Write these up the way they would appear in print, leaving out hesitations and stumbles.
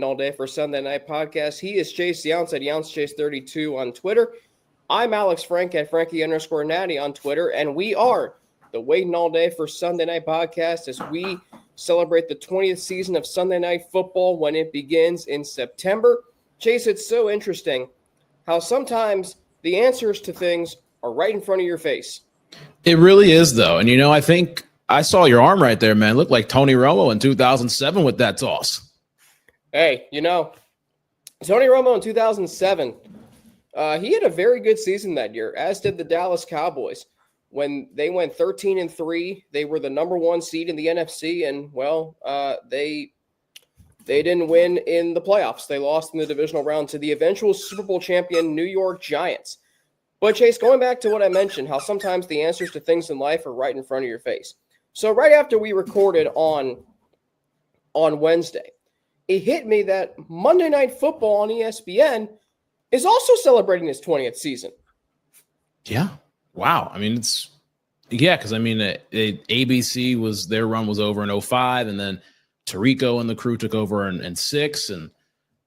Waitin All Day for Sunday Night podcast. He is Chase Younts at YountsChase32 on Twitter. I'm Alex Frank at Frankie_Natty on Twitter, and we are the Waitin All Day for Sunday Night podcast as we celebrate the 20th season of Sunday Night Football when it begins in September. Chase, it's so interesting how sometimes the answers to things are right in front of your face. It really is, though. And, I think I saw your arm right there, man. Looked like Tony Romo in 2007 with that toss. Hey, Tony Romo in 2007, he had a very good season that year, as did the Dallas Cowboys. When they went 13-3, they were the number one seed in the NFC, and, they didn't win in the playoffs. They lost in the divisional round to the eventual Super Bowl champion New York Giants. But, Chase, going back to what I mentioned, how sometimes the answers to things in life are right in front of your face. So right after we recorded on Wednesday, it hit me that Monday Night Football on ESPN is also celebrating its 20th season. Yeah. Wow. I mean, because ABC was, their run was over in 2005, and then Tirico and the crew took over in 2006. And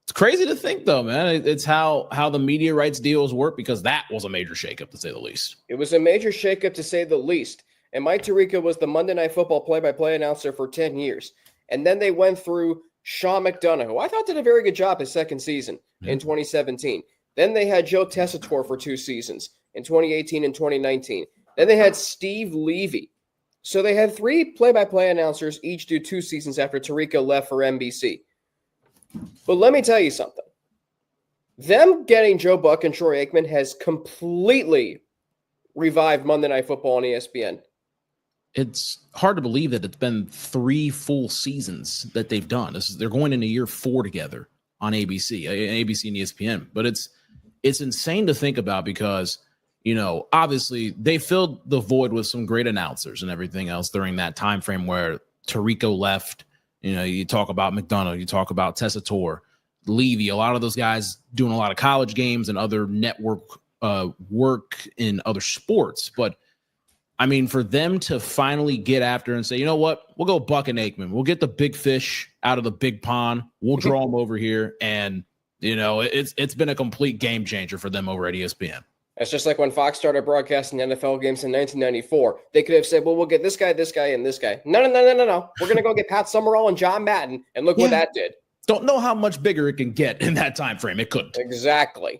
it's crazy to think, though, man. It's how the media rights deals work, because that was a major shakeup, to say the least. It was a major shakeup, to say the least. And Mike Tirico was the Monday Night Football play-by-play announcer for 10 years. And then they went through Sean McDonough, who I thought did a very good job his second season in 2017. Then they had Joe Tessitore for 2 seasons in 2018 and 2019. Then they had Steve Levy. So they had 3 play-by-play announcers each do 2 seasons after Tirico left for NBC. But let me tell you something. Them getting Joe Buck and Troy Aikman has completely revived Monday Night Football on ESPN. It's hard to believe that it's been 3 full seasons that they've done. They're going into year 4 together on ABC and ESPN. But it's insane to think about because, obviously they filled the void with some great announcers and everything else during that time frame where Tirico left. You talk about McDonough, you talk about Tessitore, Levy, a lot of those guys doing a lot of college games and other network work in other sports. But I mean, for them to finally get after and say, you know what, we'll go Buck and Aikman. We'll get the big fish out of the big pond. We'll draw them over here. And, it's been a complete game changer for them over at ESPN. It's just like when Fox started broadcasting NFL games in 1994. They could have said, well, we'll get this guy, and this guy. No. We're going to go get Pat Summerall and John Madden. And look what that did. Don't know how much bigger it can get in that time frame. It couldn't. Exactly.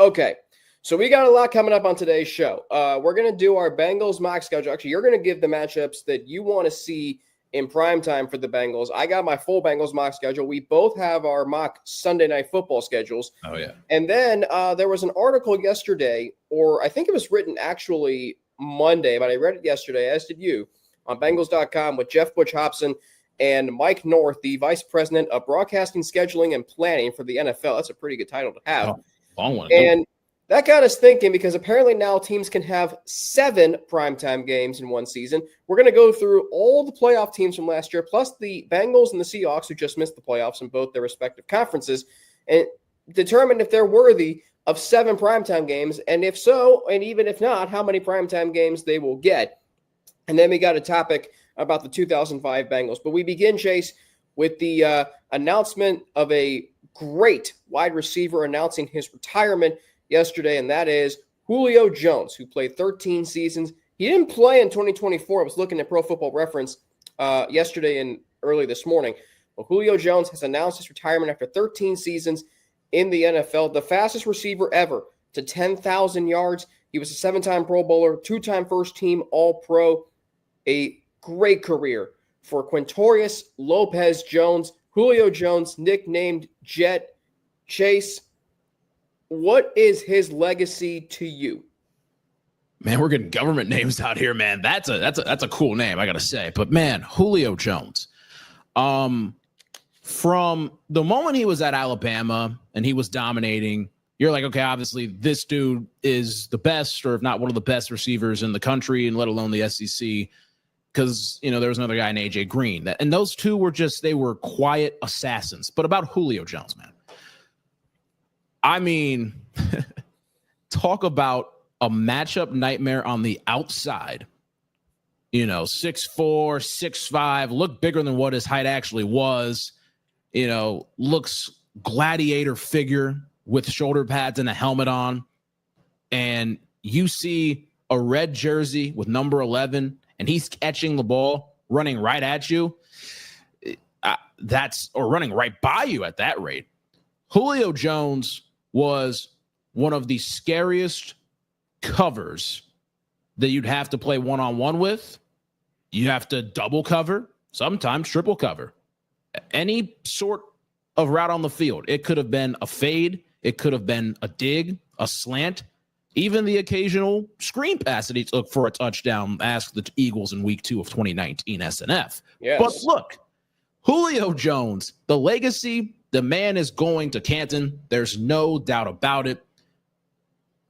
Okay. So we got a lot coming up on today's show. We're going to do our Bengals mock schedule. Actually, you're going to give the matchups that you want to see in primetime for the Bengals. I got my full Bengals mock schedule. We both have our mock Sunday Night Football schedules. Oh, yeah. And then there was an article yesterday, or I think it was written actually Monday, but I read it yesterday, as did you, on Bengals.com with Jeff Butch Hobson and Mike North, the Vice President of Broadcasting, Scheduling, and Planning for the NFL. That's a pretty good title to have. Oh, long one. And that got us thinking, because apparently now teams can have 7 primetime games in one season. We're going to go through all the playoff teams from last year, plus the Bengals and the Seahawks, who just missed the playoffs in both their respective conferences, and determine if they're worthy of 7 primetime games, and if so, and even if not, how many primetime games they will get. And then we got a topic about the 2005 Bengals. But we begin, Chase, with the announcement of a great wide receiver announcing his retirement yesterday, and that is Julio Jones, who played 13 seasons. He didn't play in 2024. I was looking at Pro Football Reference yesterday and early this morning. Well, Julio Jones has announced his retirement after 13 seasons in the NFL, the fastest receiver ever to 10,000 yards. He was a 7-time Pro Bowler, 2-time first-team All-Pro, a great career for Quintorius Lopez-Jones. Julio Jones, nicknamed Jet. Chase, what is his legacy to you? Man, we're getting government names out here, man. That's a cool name, I gotta say. But man, Julio Jones. From the moment he was at Alabama and he was dominating, you're like, okay, obviously this dude is the best, or if not one of the best receivers in the country, and let alone the SEC. Because there was another guy named AJ Green, and those two were they were quiet assassins. But about Julio Jones, man. I mean, talk about a matchup nightmare on the outside. 6'4", 6'5", looked bigger than what his height actually was. looks gladiator figure with shoulder pads and a helmet on, and you see a red jersey with number 11, and he's catching the ball, running right at you, or running right by you at that rate. Julio Jones was one of the scariest covers that you'd have to play one-on-one with. You have to double cover, sometimes triple cover. Any sort of route on the field. It could have been a fade. It could have been a dig, a slant, even the occasional screen pass that he took for a touchdown. Ask the Eagles in week 2 of 2019 SNF. Yes. But look, Julio Jones, the legacy, the man is going to Canton. There's no doubt about it.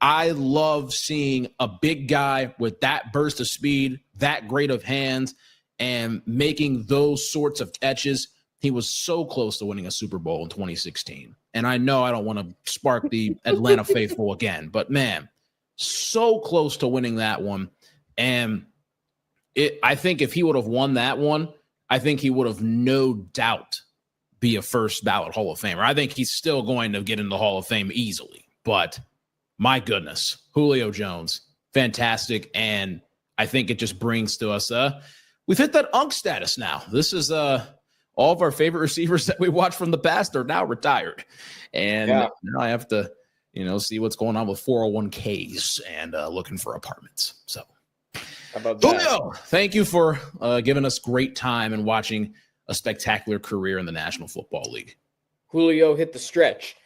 I love seeing a big guy with that burst of speed, that great of hands, and making those sorts of catches. He was so close to winning a Super Bowl in 2016. And I know I don't want to spark the Atlanta faithful again, but man, so close to winning that one. And I think if he would have won that one, I think he would have no doubt be a first ballot Hall of Famer. I think he's still going to get in the Hall of Fame easily, but my goodness, Julio Jones, fantastic. And I think it just brings to us, we've hit that UNC status now. This is all of our favorite receivers that we watched from the past are now retired. And now I have to, see what's going on with 401ks and looking for apartments. So how about that? Julio, thank you for giving us great time and watching a spectacular career in the National Football League. Julio hit the stretch.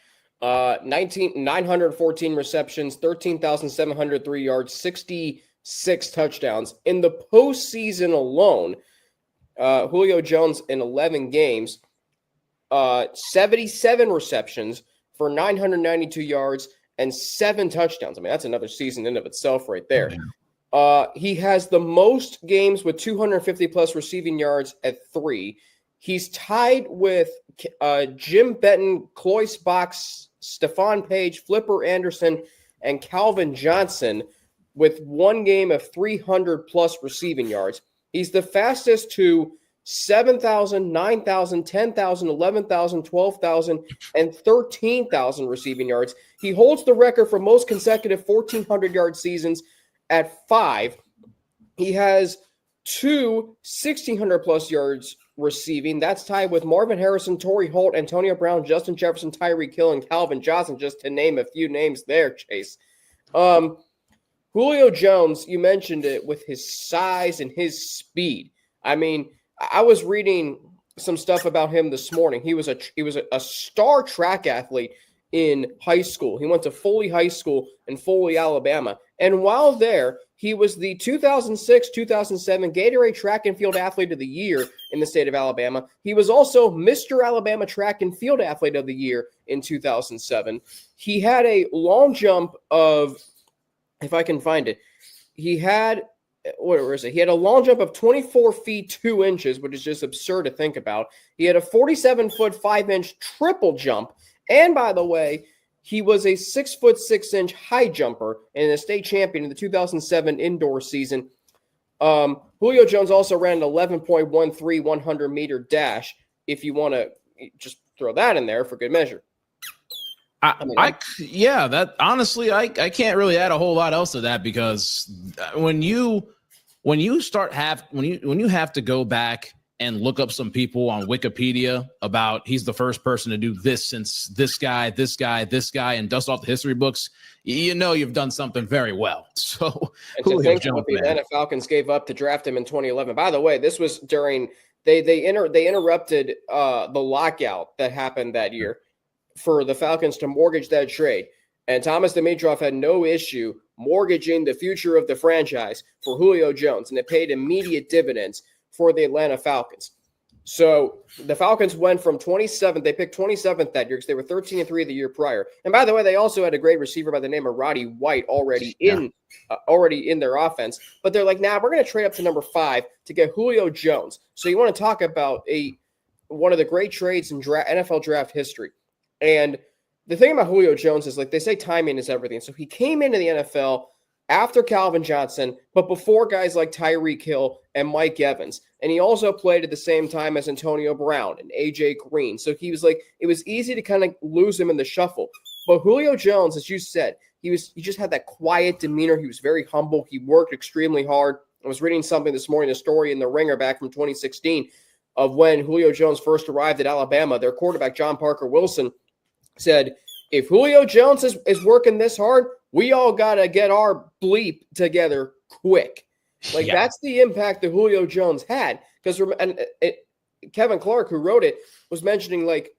914 receptions, 13,703 yards, 66 touchdowns. In the postseason alone, Julio Jones in 11 games, 77 receptions for 992 yards and 7 touchdowns. I mean, that's another season in of itself right there. He has the most games with 250-plus receiving yards at 3. He's tied with Jim Benton, Cloyce Box, Stephon Page, Flipper Anderson, and Calvin Johnson with one game of 300-plus receiving yards. He's the fastest to 7,000, 9,000, 10,000, 11,000, 12,000, and 13,000 receiving yards. He holds the record for most consecutive 1,400-yard seasons at 5. He has 2 1,600-plus yards receiving. That's tied with Marvin Harrison, Torrey Holt, Antonio Brown, Justin Jefferson, Tyreek Hill, and Calvin Johnson, just to name a few names there, Chase. Julio Jones, you mentioned it, with his size and his speed. I mean, I was reading some stuff about him this morning. He was a star track athlete in high school. He went to Foley High School in Foley, Alabama. And while there, he was the 2006-2007 Gatorade Track and Field Athlete of the Year in the state of Alabama. He was also Mr. Alabama Track and Field Athlete of the Year in 2007. He had a long jump of, if I can find it, he had a long jump of 24 feet 2 inches, which is just absurd to think about. He had a 47-foot 5-inch triple jump. And by the way, he was a 6-foot 6-inch high jumper and a state champion in the 2007 indoor season. Julio Jones also ran an 11.13 100-meter dash, if you want to just throw that in there for good measure. I can't really add a whole lot else to that, because when you have to go back and look up some people on Wikipedia about he's the first person to do this since this guy, and dust off the history books, you've done something very well. So and to think what the Atlanta Falcons gave up to draft him in 2011. By the way, this was during they interrupted the lockout that happened that year for the Falcons to mortgage that trade. And Thomas Dimitroff had no issue mortgaging the future of the franchise for Julio Jones, and it paid immediate dividends for the Atlanta Falcons. So the Falcons went from 27th. They picked 27th that year because they were 13-3 the year prior. And by the way, they also had a great receiver by the name of Roddy White already in their offense. But they're like, we're going to trade up to number 5 to get Julio Jones. So you want to talk about one of the great trades in NFL draft history. And the thing about Julio Jones is, like they say, timing is everything. So he came into the NFL after Calvin Johnson, but before guys like Tyreek Hill and Mike Evans. And he also played at the same time as Antonio Brown and AJ Green. So he was like, it was easy to kind of lose him in the shuffle. But Julio Jones, as you said, he just had that quiet demeanor. He was very humble. He worked extremely hard. I was reading something this morning, a story in the Ringer back from 2016 of when Julio Jones first arrived at Alabama. Their quarterback, John Parker Wilson, said, if Julio Jones is working this hard, we all got to get our bleep together quick. Like, that's the impact that Julio Jones had. Because Kevin Clark, who wrote it, was mentioning, like,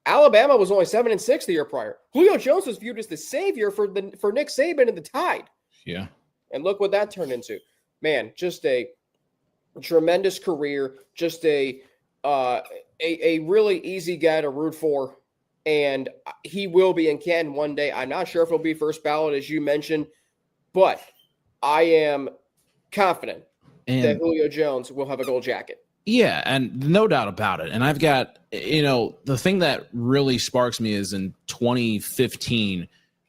Alabama was only 7-6 the year prior. Julio Jones was viewed as the savior for Nick Saban and the Tide. Yeah. And look what that turned into. Man, just a tremendous career, just a really easy guy to root for. And he will be in Canton one day. I'm not sure if he'll be first ballot, as you mentioned, but I am confident that Julio Jones will have a gold jacket. Yeah, and no doubt about it. And I've got, the thing that really sparks me is in 2015,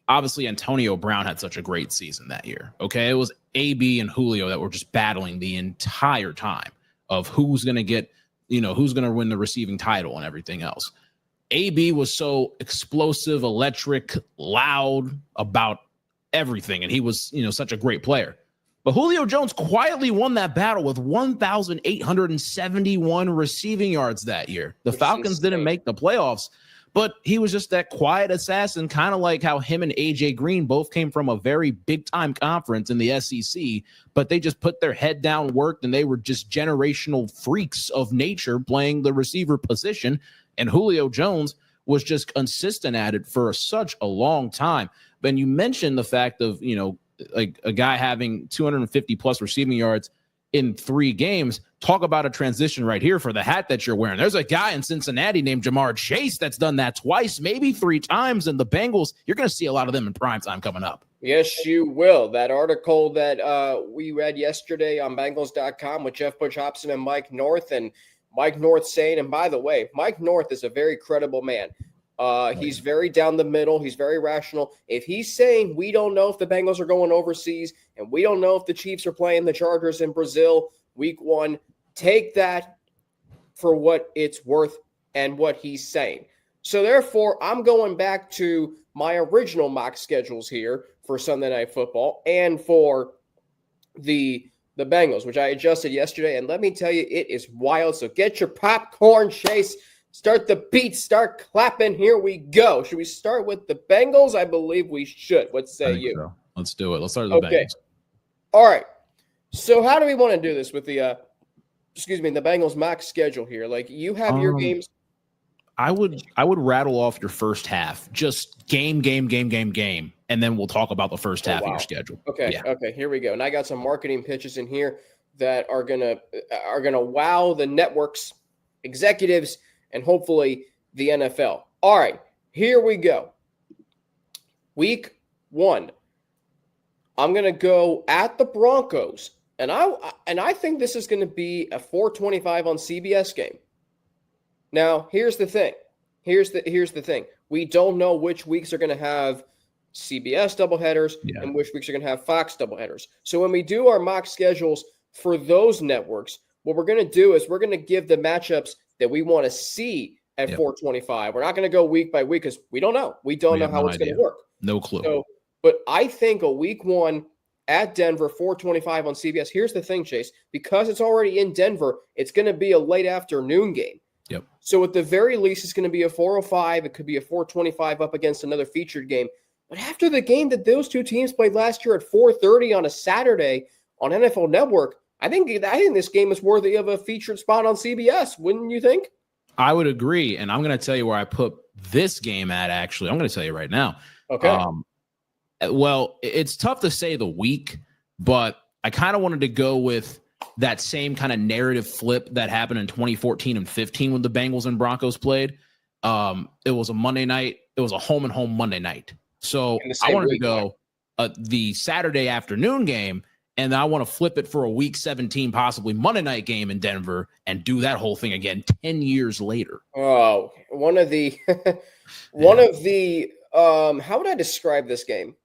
obviously Antonio Brown had such a great season that year. Okay, it was AB and Julio that were just battling the entire time of who's going to get, who's going to win the receiving title and everything else. AB was so explosive, electric, loud about everything, and he was, such a great player. But Julio Jones quietly won that battle with 1,871 receiving yards that year. The Falcons didn't make the playoffs, but he was just that quiet assassin, kind of like how him and AJ Green both came from a very big-time conference in the SEC, but they just put their head down, worked, and they were just generational freaks of nature playing the receiver position. And Julio Jones was just consistent at it for such a long time. But you mentioned the fact of, like a guy having 250 plus receiving yards in 3 games. Talk about a transition right here for the hat that you're wearing. There's a guy in Cincinnati named Jamar Chase that's done that twice, maybe 3 times. And the Bengals, you're going to see a lot of them in primetime coming up. Yes, you will. That article that we read yesterday on Bengals.com with Jeff Butch Hobson and Mike North, and Mike North saying, and by the way, Mike North is a very credible man. He's very down the middle. He's very rational. If he's saying we don't know if the Bengals are going overseas and we don't know if the Chiefs are playing the Chargers in Brazil week 1, take that for what it's worth and what he's saying. So therefore, I'm going back to my original mock schedules here for Sunday Night Football and for the Bengals, which I adjusted yesterday. And let me tell you, it is wild. So get your popcorn, Chase. Start the beat. Start clapping. Here we go. Should we start with the Bengals? I believe we should. What say you? So. Let's do it. Let's start with the Bengals. All right. So how do we want to do this with the Bengals mock schedule here? Like, you have your games. I would rattle off your first half. Just game. And then we'll talk about the first half of your schedule. Okay. Yeah. Okay. Here we go. And I got some marketing pitches in here that are gonna wow the networks, executives, and hopefully the NFL. All right. Here we go. Week 1. I'm gonna go at the Broncos, and I think this is gonna be a 4:25 on CBS game. Now, here's the thing. Here's the thing. We don't know which weeks are gonna have CBS doubleheaders and which weeks are going to have Fox doubleheaders. So when we do our mock schedules for those networks, what we're going to do is we're going to give the matchups that we want to see at 4:25. We're not going to go week by week because we don't know. We don't know how it's going to work. No clue. So, but I think a week 1 at Denver, 4:25 on CBS. Here's the thing, Chase. Because it's already in Denver, it's going to be a late afternoon game. Yep. So at the very least, it's going to be a 4:05. It could be a 4:25 up against another featured game. But after the game that those two teams played last year at 4:30 on a Saturday on NFL Network, I think this game is worthy of a featured spot on CBS. Wouldn't you think? I would agree, and I'm going to tell you where I put this game at. Actually, I'm going to tell you right now. Okay. Well, it's tough to say the week, but I kind of wanted to go with that same kind of narrative flip that happened in 2014 and 15 when the Bengals and Broncos played. It was a Monday night. It was a home and home Monday night. So I wanted to go the Saturday afternoon game, and I want to flip it for a week 17, possibly Monday night game in Denver, and do that whole thing again 10 years later. Oh, one of the how would I describe this game?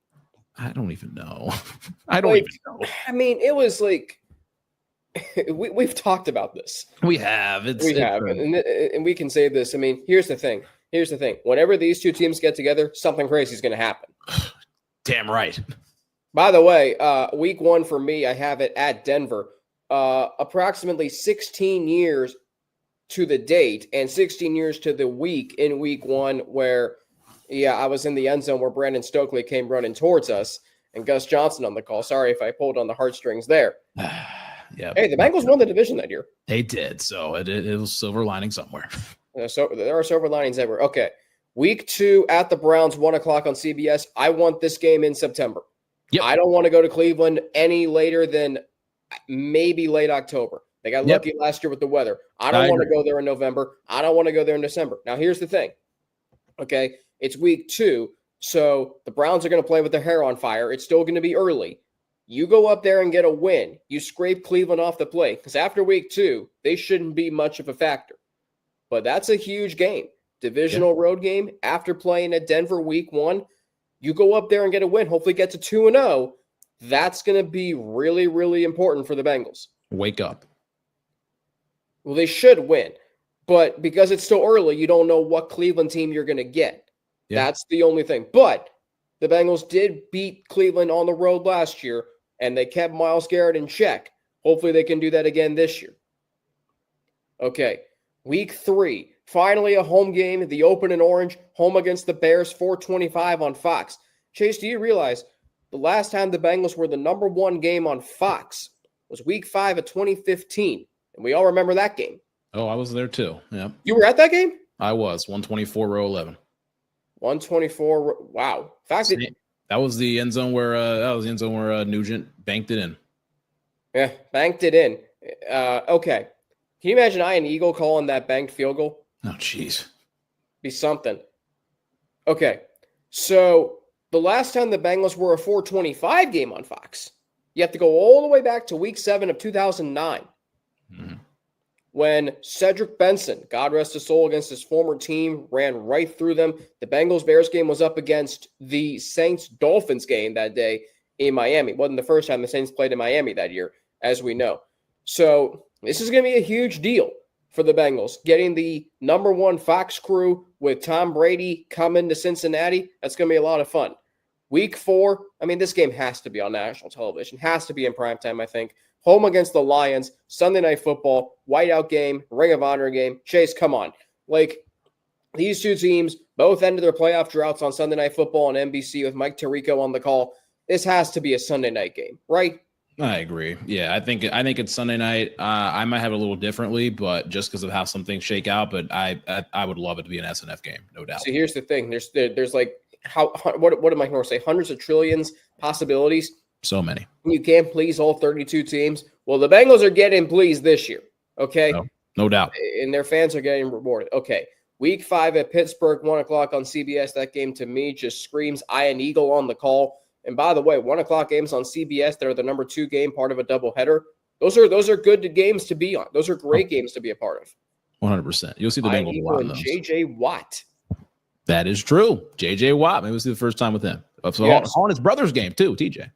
I don't even know. I don't even know. I mean, it was like we've talked about this. We have. And we can say this. I mean, here's the thing. Whenever these two teams get together, something crazy is going to happen. Damn right. By the way, week 1 for me, I have it at Denver. Approximately 16 years to the date and 16 years to the week in week 1 where, I was in the end zone where Brandon Stokely came running towards us and Gus Johnson on the call. Sorry if I pulled on the heartstrings there. Yeah. Hey, the Bengals won the division that year. They did. So it was silver lining somewhere. So there are silver linings everywhere. Okay. Week 2 at the Browns, 1:00 on CBS. I want this game in September. Yep. I don't want to go to Cleveland any later than maybe late October. They got lucky last year with the weather. I don't want to go there in November. I don't want to go there in December. Now, here's the thing. Okay. It's week 2. So the Browns are going to play with their hair on fire. It's still going to be early. You go up there and get a win. You scrape Cleveland off the plate because after week 2, they shouldn't be much of a factor. But that's a huge game. Divisional road game after playing at Denver week 1. You go up there and get a win. Hopefully get to 2-0. That's going to be really, really important for the Bengals. Wake up. Well, they should win. But because it's still early, you don't know what Cleveland team you're going to get. Yeah. That's the only thing. But the Bengals did beat Cleveland on the road last year, and they kept Myles Garrett in check. Hopefully they can do that again this year. Okay, week 3. Finally a home game, the Open in Orange, home against the Bears, 4:25 on Fox. Chase, do you realize the last time the Bengals were the number 1 game on Fox was week 5 of 2015? And we all remember that game. Oh, I was there too. Yeah. You were at that game? I was. 124 row 11. 124. Wow. That was the end zone where Nugent banked it in. Yeah, banked it in. Okay. Can you imagine Ian Eagle calling that banked field goal? Oh, jeez. Be something. Okay. So the last time the Bengals were a 4:25 game on Fox, you have to go all the way back to week 7 of 2009. Mm-hmm. When Cedric Benson, God rest his soul, against his former team, ran right through them. The Bengals-Bears game was up against the Saints-Dolphins game that day in Miami. It wasn't the first time the Saints played in Miami that year, as we know. So this is going to be a huge deal for the Bengals. Getting the number 1 Fox crew with Tom Brady coming to Cincinnati, that's going to be a lot of fun. Week 4, I mean, this game has to be on national television. Has to be in primetime, I think. Home against the Lions, Sunday Night Football, whiteout game, Ring of Honor game. Chase, come on. Like, these two teams both ended their playoff droughts on Sunday Night Football on NBC with Mike Tirico on the call. This has to be a Sunday night game, right? I agree. Yeah, I think it's Sunday night. I might have it a little differently, but just because of how some things shake out. But I would love it to be an SNF game, no doubt. So here's the thing: there's like what am I going to say? Hundreds of trillions possibilities. So many. You can't please all 32 teams. Well, the Bengals are getting pleased this year. Okay, no doubt, and their fans are getting rewarded. Okay, week 5 at Pittsburgh, 1:00 on CBS. That game to me just screams Iron Eagle on the call. And by the way, 1:00 games on CBS, they're the number 2 game, part of a doubleheader. Those are good games to be on. Those are great games to be a part of. 100%. You'll see the Bengals a lot in those. J.J. Watt. That is true. J.J. Watt. Maybe we'll see the first time with him. So yes. On his brother's game too, TJ.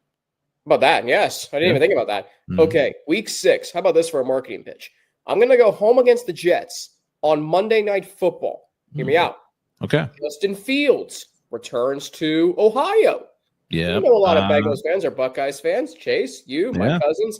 About that, yes. I didn't even think about that. Mm-hmm. Okay, week 6. How about this for a marketing pitch? I'm going to go home against the Jets on Monday Night Football. Hear me out. Okay. Justin Fields returns to Ohio. Yeah. You know a lot of Bengals fans are Buckeyes fans. Chase, you, my cousins.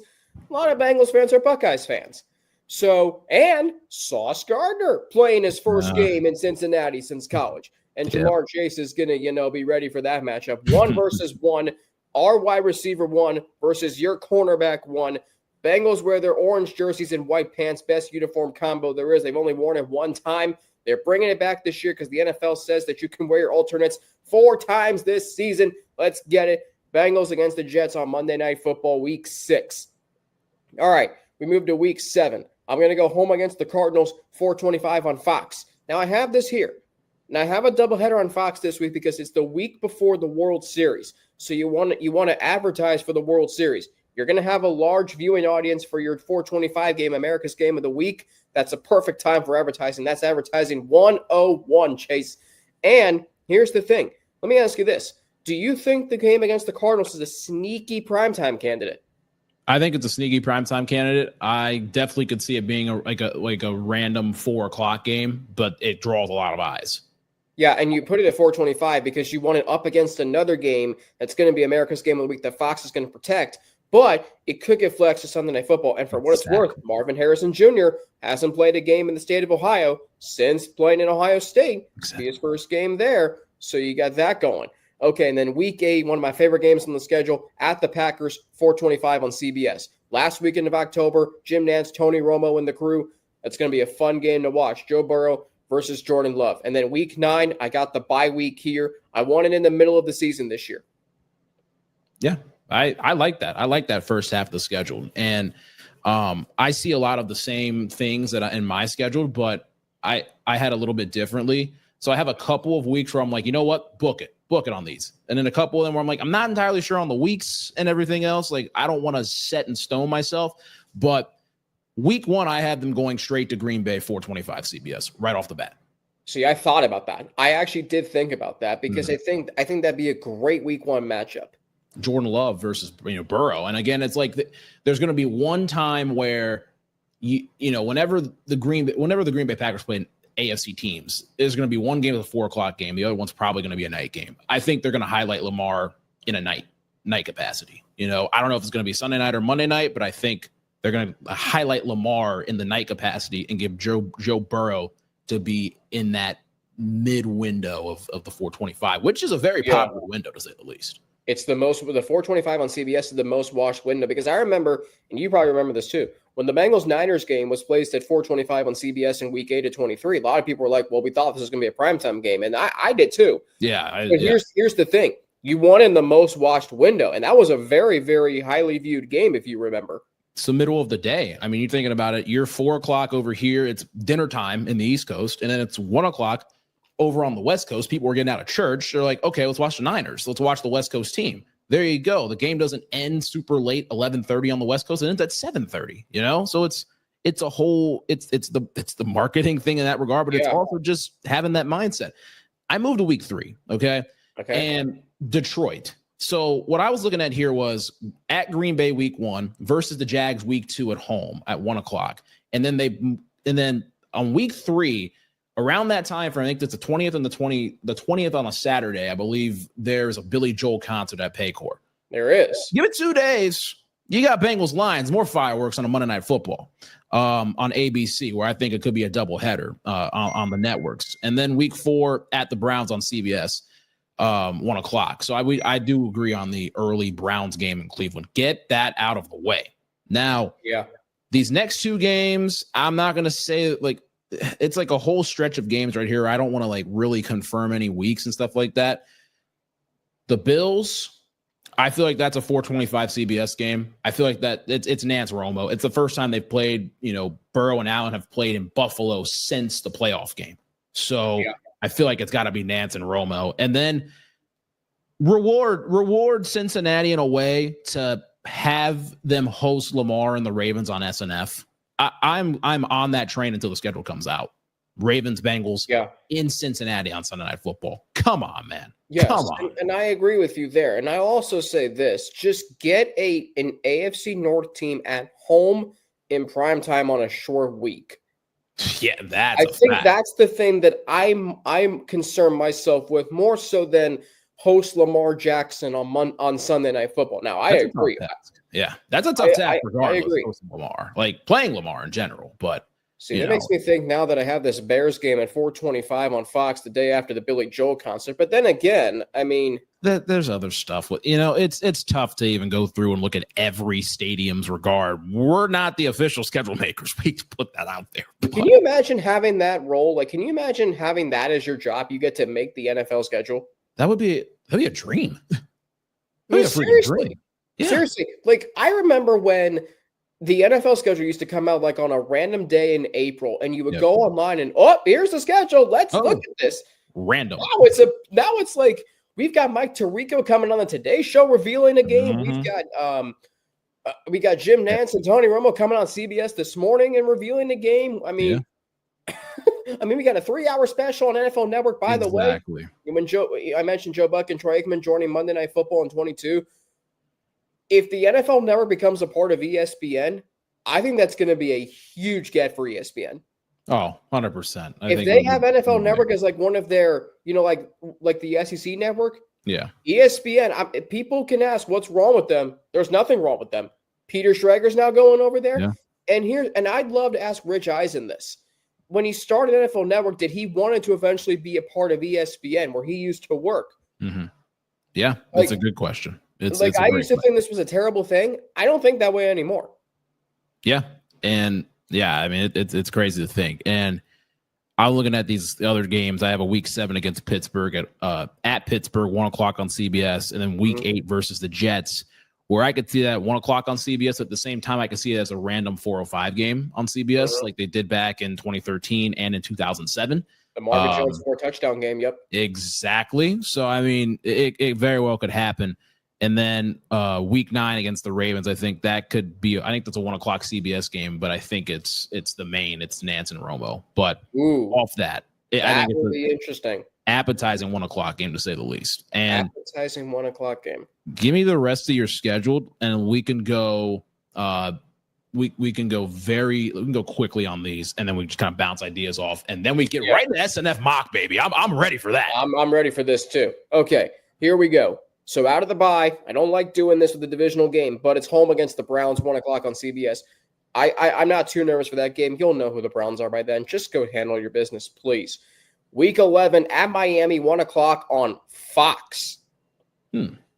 A lot of Bengals fans are Buckeyes fans. So, and Sauce Gardner playing his first game in Cincinnati since college. And Jamar Chase is going to, be ready for that matchup. 1 versus 1. Our wide receiver 1 versus your cornerback 1. Bengals wear their orange jerseys and white pants. Best uniform combo there is. They've only worn it 1 time. They're bringing it back this year because the NFL says that you can wear your alternates 4 times this season. Let's get it. Bengals against the Jets on Monday Night Football, week 6. All right, we move to week 7. I'm going to go home against the Cardinals, 4:25 on Fox. Now, I have this here. And I have a doubleheader on Fox this week because it's the week before the World Series. So you want to advertise for the World Series. You're going to have a large viewing audience for your 4:25 game, America's Game of the Week. That's a perfect time for advertising. That's advertising 101, Chase. And here's the thing. Let me ask you this. Do you think the game against the Cardinals is a sneaky primetime candidate? I think it's a sneaky primetime candidate. I definitely could see it being a random 4:00 game, but it draws a lot of eyes. Yeah, and you put it at 425 because you want it up against another game that's going to be America's Game of the Week that Fox is going to protect, but it could get flexed to Sunday Night Football. And for what it's worth, Marvin Harrison Jr. hasn't played a game in the state of Ohio since playing in Ohio State. It'll be his first game there, so you got that going. Okay, and then Week 8, one of my favorite games on the schedule, at the Packers, 425 on CBS. Last weekend of October, Jim Nantz, Tony Romo, and the crew. That's going to be a fun game to watch. Joe Burrow versus Jordan Love. And then Week 9, I got the bye week here. I want it in the middle of the season this year. Yeah, I like that. I like that first half of the schedule. And I see a lot of the same things that in my schedule, but I had a little bit differently. So I have a couple of weeks where I'm like, you know what? Book it on these. And then a couple of them where I'm like, I'm not entirely sure on the weeks and everything else. Like, I don't want to set in stone myself, but Week 1, I had them going straight to Green Bay 425 CBS right off the bat. See, I thought about that. I actually did think about that because I think that'd be a great Week 1 matchup. Jordan Love versus Burrow. And again, it's like there's going to be one time where whenever the Green Bay Packers play AFC teams, there's going to be one game of the 4:00 game. The other one's probably going to be a night game. I think they're going to highlight Lamar in a night capacity. I don't know if it's going to be Sunday night or Monday night, but I think they're going to highlight Lamar in the night capacity and give Joe Burrow to be in that mid window of the 425, which is a very popular window to say the least. It's the 425 on CBS is the most watched window because I remember, and you probably remember this too, when the Bengals-Niners game was placed at 425 on CBS in Week 8 of 23, a lot of people were like, well, we thought this was going to be a primetime game, and I did too. Yeah. But here's the thing. You won in the most watched window, and that was a very, very highly viewed game, if you remember. It's the middle of the day. I mean, you're thinking about it. You're 4:00 over here. It's dinner time in the East Coast, and then it's 1:00 over on the West Coast. People are getting out of church. They're like, okay, let's watch the Niners. Let's watch the West Coast team. There you go. The game doesn't end super late, 11:30 on the West Coast. It ends at 7:30. So it's a whole it's the marketing thing in that regard, but it's also just having that mindset. I moved to Week 3, okay, and Detroit. So what I was looking at here was at Green Bay Week 1 versus the Jags Week 2 at home at 1:00, and then on Week 3. Around that time frame, I think it's the 20th and the 20th on a Saturday, I believe there's a Billy Joel concert at Paycor. There is. Give it 2 days. You got Bengals Lions, more fireworks on a Monday Night Football on ABC, where I think it could be a doubleheader on the networks. And then Week 4 at the Browns on CBS, 1:00. So I do agree on the early Browns game in Cleveland. Get that out of the way. Now, these next 2 games, I'm not going to say it's like a whole stretch of games right here. I don't want to really confirm any weeks and stuff like that. The Bills, I feel like that's a 425 CBS game. I feel like that it's Nance Romo. It's the first time they've played, Burrow and Allen have played in Buffalo since the playoff game. So I feel like it's got to be Nance and Romo. And then reward Cincinnati in a way to have them host Lamar and the Ravens on SNF. I'm on that train until the schedule comes out. Ravens, Bengals in Cincinnati on Sunday Night Football. Come on, man. Yes, come on. And I agree with you there. And I also say this: just get an AFC North team at home in primetime on a short week. Yeah, I think that's the thing that I'm concerned myself with more so than host Lamar Jackson on Sunday Night Football. Now, I agree. Yeah, that's a tough task regardless. I agree. Lamar, playing Lamar in general, but that makes me think now that I have this Bears game at 425 on Fox the day after the Billy Joel concert. But then again, I mean, there's other stuff with it's tough to even go through and look at every stadium's regard. We're not the official schedule makers. We put that out there. Can you imagine having that role? Can you imagine having that as your job? You get to make the NFL schedule. That'd be a dream. Seriously. Yeah. Seriously, I remember when the NFL schedule used to come out on a random day in April, and you would go online and here's the schedule. Let's look at this. Random. Now it's like we've got Mike Tirico coming on the Today Show revealing a game. Mm-hmm. We got Jim Nantz and Tony Romo coming on CBS this morning and revealing the game. I mean, we got a 3-hour special on NFL Network. By the way, And when I mentioned Joe Buck and Troy Aikman joining Monday Night Football in 22, if the NFL never becomes a part of ESPN, I think that's going to be a huge get for ESPN. Oh, 100%. If they have NFL Network as like one of their, like the SEC network, yeah, ESPN, people can ask what's wrong with them. There's nothing wrong with them. Peter Schrager's now going over there. Yeah. And I'd love to ask Rich Eisen this. When he started NFL Network, did he wanted to eventually be a part of ESPN where he used to work? Mm-hmm. Yeah, that's a good question. I used to think this was a terrible thing. I don't think that way anymore. Yeah. And yeah, I mean, it's crazy to think. And I'm looking at these other games. I have a week 7 against Pittsburgh at Pittsburgh, 1:00 on CBS, and then week 8 versus the Jets, where I could see that 1:00 on CBS. At the same time, I could see it as a random 4:05 game on CBS, like they did back in 2013 and in 2007. The Marvin Jones 4-touchdown game. Yep. Exactly. So, I mean, it very well could happen. And then week 9 against the Ravens, I think that could be. I think that's a 1:00 CBS game, but I think it's the main. It's Nance and Romo. But off that, I think would be interesting. Appetizing 1:00 game to say the least. And appetizing 1:00 game. Give me the rest of your schedule, and we can go. We can go quickly on these, and then we just kind of bounce ideas off, and then we get right into SNF mock, baby. I'm ready for that. I'm ready for this too. Okay, here we go. So out of the bye, I don't like doing this with the divisional game, but it's home against the Browns, 1:00 on CBS. I'm not too nervous for that game. You'll know who the Browns are by then. Just go handle your business, please. Week 11 at Miami, 1:00 on Fox.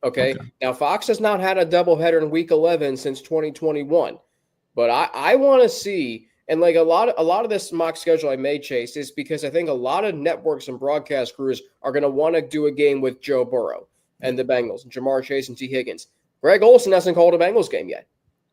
Okay. Now, Fox has not had a doubleheader in Week 11 since 2021, but I want to see, and like a lot of this mock schedule I made, Chase, is because I think a lot of networks and broadcast crews are going to want to do a game with Joe Burrow and the Bengals, and Jamar Chase and T. Higgins. Greg Olsen hasn't called a Bengals game yet.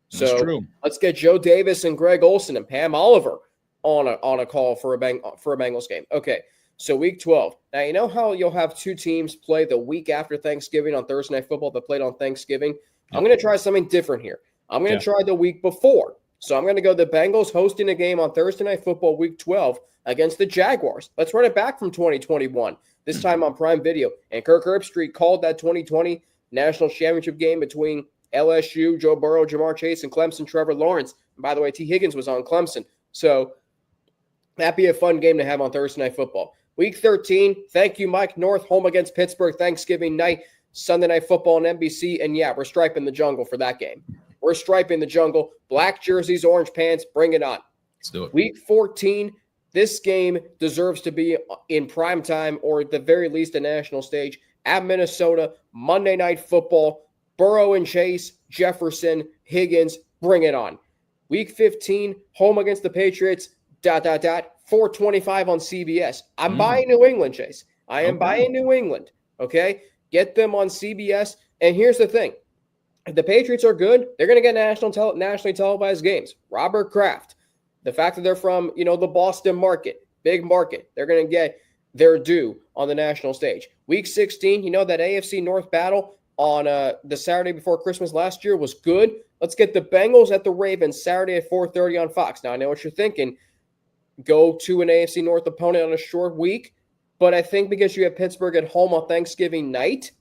So let's get Joe Davis and Greg Olsen and Pam Oliver on a call for a Bengals game. Okay, so week 12. Now, you know how you'll have two teams play the week after Thanksgiving on Thursday Night Football that played on Thanksgiving? Yep. I'm going to try something different here. I'm going to try the week before. So I'm going to go the Bengals hosting a game on Thursday Night Football week 12 against the Jaguars. Let's run it back from 2021, this time on Prime Video. And Kirk Herbstreit called that 2020 national championship game between LSU, Joe Burrow, Jamar Chase, and Clemson, Trevor Lawrence. And by the way, T. Higgins was on Clemson. So that'd be a fun game to have on Thursday Night Football. Week 13, thank you, Mike North, home against Pittsburgh, Thanksgiving night, Sunday Night Football on NBC. And yeah, we're striping the jungle for that game. We're striping the jungle. Black jerseys, orange pants, bring it on. Let's do it. Week 14, this game deserves to be in prime time or at the very least a national stage at Minnesota, Monday Night Football. Burrow and Chase, Jefferson, Higgins, bring it on. Week 15, home against the Patriots, 4:25 on CBS. I'm buying New England, Chase. I am buying New England, okay? Get them on CBS. And here's the thing. If the Patriots are good, they're going to get nationally televised games. Robert Kraft, the fact that they're from, the Boston market, big market, they're going to get their due on the national stage. Week 16, that AFC North battle on the Saturday before Christmas last year was good. Let's get the Bengals at the Ravens Saturday at 4:30 on Fox. Now, I know what you're thinking. Go to an AFC North opponent on a short week. But I think because you have Pittsburgh at home on Thanksgiving night,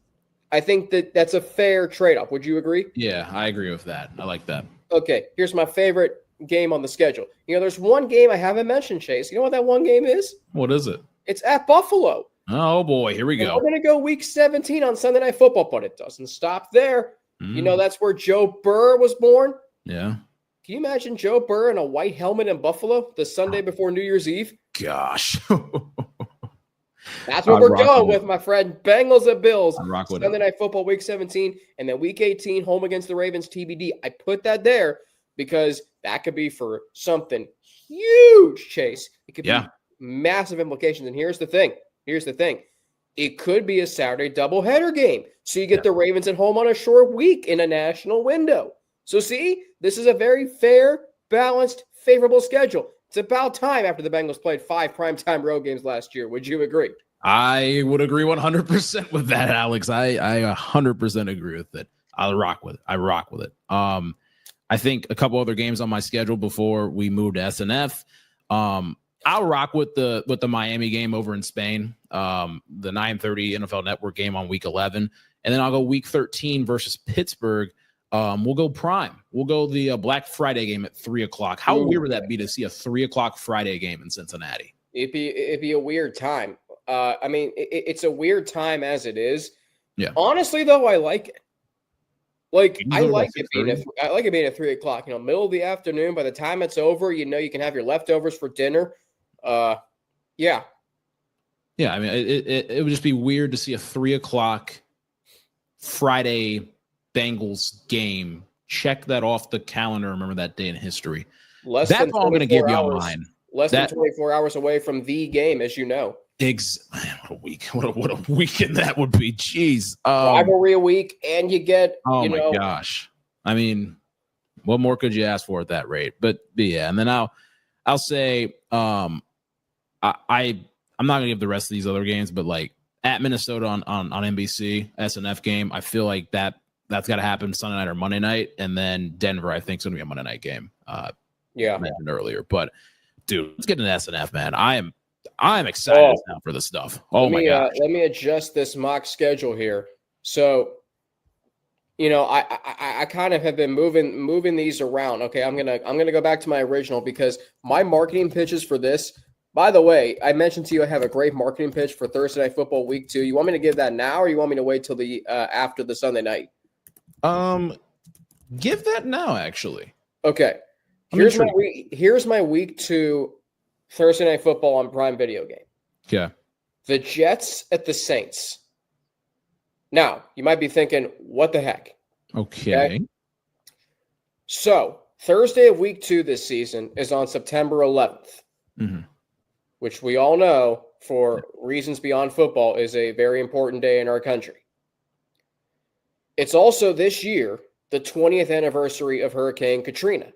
I think that's a fair trade-off. Would you agree? Yeah, I agree with that. I like that. Okay, here's my favorite game on the schedule. There's one game I haven't mentioned, Chase. You know what that one game is? What is it? It's at Buffalo. Oh, boy. Here we go. We're going to go week 17 on Sunday Night Football, but it doesn't stop there. That's where Joe Burr was born. Yeah. Can you imagine Joe Burr in a white helmet in Buffalo the Sunday before New Year's Eve? Gosh. That's what we're going with, my friend. Bengals at Bills. Sunday Night Football week 17. And then week 18, home against the Ravens TBD. I put that there because that could be for something huge, Chase. It could be massive implications. And here's the thing. It could be a Saturday doubleheader game. So you get the Ravens at home on a short week in a national window. So see, this is a very fair, balanced, favorable schedule. It's about time after the Bengals played 5 primetime road games last year. Would you agree? I would agree 100% with that, Alex. I 100% agree with it. I rock with it. I think a couple other games on my schedule before we moved to SNF. I'll rock with the Miami game over in Spain, the 9:30 NFL Network game on week 11, and then I'll go week 13 versus Pittsburgh. We'll go prime. We'll go the Black Friday game at 3:00. How weird would that be to see a 3:00 Friday game in Cincinnati? It'd be a weird time. I mean, it's a weird time as it is. Yeah. Honestly, though, I like it. Like I like it being at 3:00. You know, middle of the afternoon. By the time it's over, you know you can have your leftovers for dinner. Yeah. I mean, it would just be weird to see a 3:00 Friday Bengals game. Check that off the calendar. Remember that day in history. That's all I'm going to give you on mine. Less than 24 hours away from the game, as you know. Man, what a week! What a weekend that would be. Jeez, rivalry a week, and you get. Oh my gosh! I mean, what more could you ask for at that rate? But yeah, and then I'll say, I'm not gonna give the rest of these other games, but like at Minnesota on NBC SNF game, I feel like that's got to happen Sunday night or Monday night, and then Denver, I think, is gonna be a Monday night game. I mentioned earlier, but dude, let's get into SNF, man. I'm excited now for this stuff. My gosh. Let me adjust this mock schedule here. So, you know, I kind of have been moving these around. Okay, I'm gonna go back to my original because my marketing pitches for this. By the way, I mentioned to you I have a great marketing pitch for Thursday Night Football Week 2. You want me to give that now, or you want me to wait till the after the Sunday night? Give that now, actually. Okay. Here's my Week 2 Thursday Night Football on Prime Video game. Yeah. The Jets at the Saints. Now, you might be thinking, what the heck? Okay. So, Thursday of Week 2 this season is on September 11th, which we all know, for reasons beyond football, is a very important day in our country. It's also this year the 20th anniversary of Hurricane Katrina.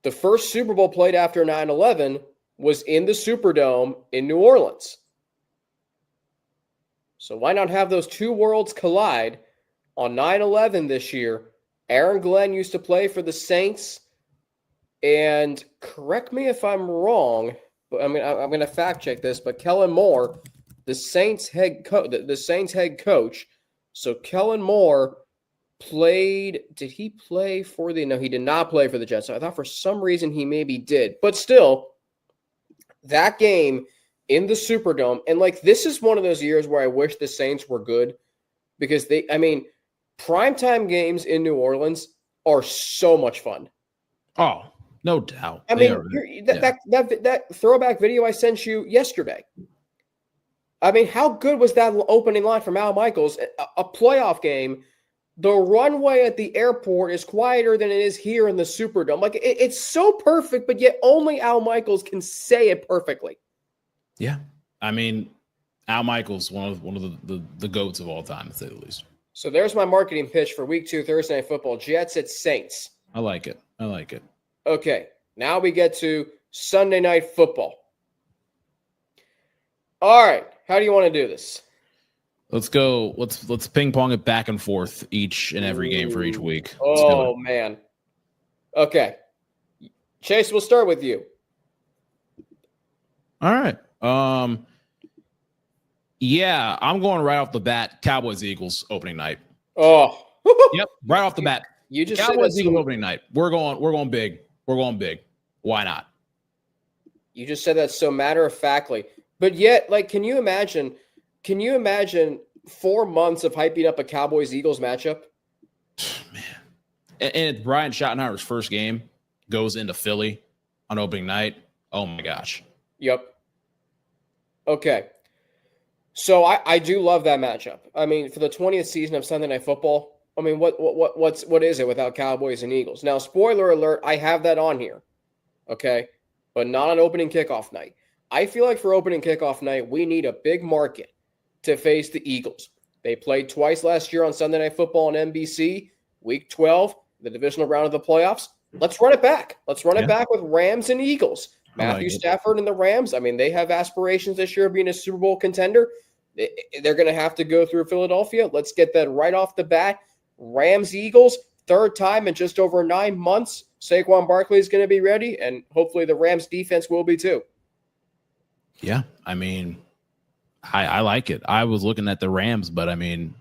The first Super Bowl played after 9/11 was in the Superdome in New Orleans. So why not have those two worlds collide on 9/11 this year? Aaron Glenn used to play for the Saints, and correct me if I'm wrong, but I'm going to fact check this. But Kellen Moore, the Saints head coach. So Kellen Moore played. Did he play for the? No, he did not play for the Jets. So I thought for some reason he maybe did, but still, that game in the Superdome, and like this is one of those years where I wish the Saints were good because primetime games in New Orleans are so much fun. Oh, no doubt. I mean, that throwback video I sent you yesterday. I mean, how good was that opening line from Al Michaels? A playoff game. The runway at the airport is quieter than it is here in the Superdome. Like it's so perfect, but yet only Al Michaels can say it perfectly. Yeah, I mean, Al Michaels, one of the goats of all time, to say the least. So there's my marketing pitch for Week 2 Thursday Night Football. Jets at Saints. I like it. Okay, now we get to Sunday Night Football. All right, how do you want to do this? Let's go. Let's ping pong it back and forth each and every game for each week. Oh man. Okay, Chase, we'll start with you. All right. Yeah, I'm going right off the bat. Cowboys Eagles opening night. Oh. Yep, right off the bat. You just Cowboys Eagles opening night. We're going big. We're going big. Why not? You just said that so matter-of-factly. But yet, like, can you imagine 4 months of hyping up a Cowboys-Eagles matchup? Man. And it's Brian Schottenheimer's first game goes into Philly on opening night. Oh, my gosh. Yep. Okay. So I do love that matchup. I mean, for the 20th season of Sunday Night Football, I mean, what is it without Cowboys and Eagles? Now, spoiler alert, I have that on here. Okay? But not on opening kickoff night. I feel like for opening kickoff night, we need a big market to face the Eagles. They played twice last year on Sunday Night Football on NBC, Week 12, the divisional round of the playoffs. Let's run it back. Let's run it back with Rams and Eagles. Matthew Stafford and the Rams, I mean, they have aspirations this year of being a Super Bowl contender. They're going to have to go through Philadelphia. Let's get that right off the bat. Rams, Eagles, third time in just over 9 months, Saquon Barkley is going to be ready, and hopefully the Rams defense will be too. Yeah, I mean, I like it. I was looking at the Rams, but I mean,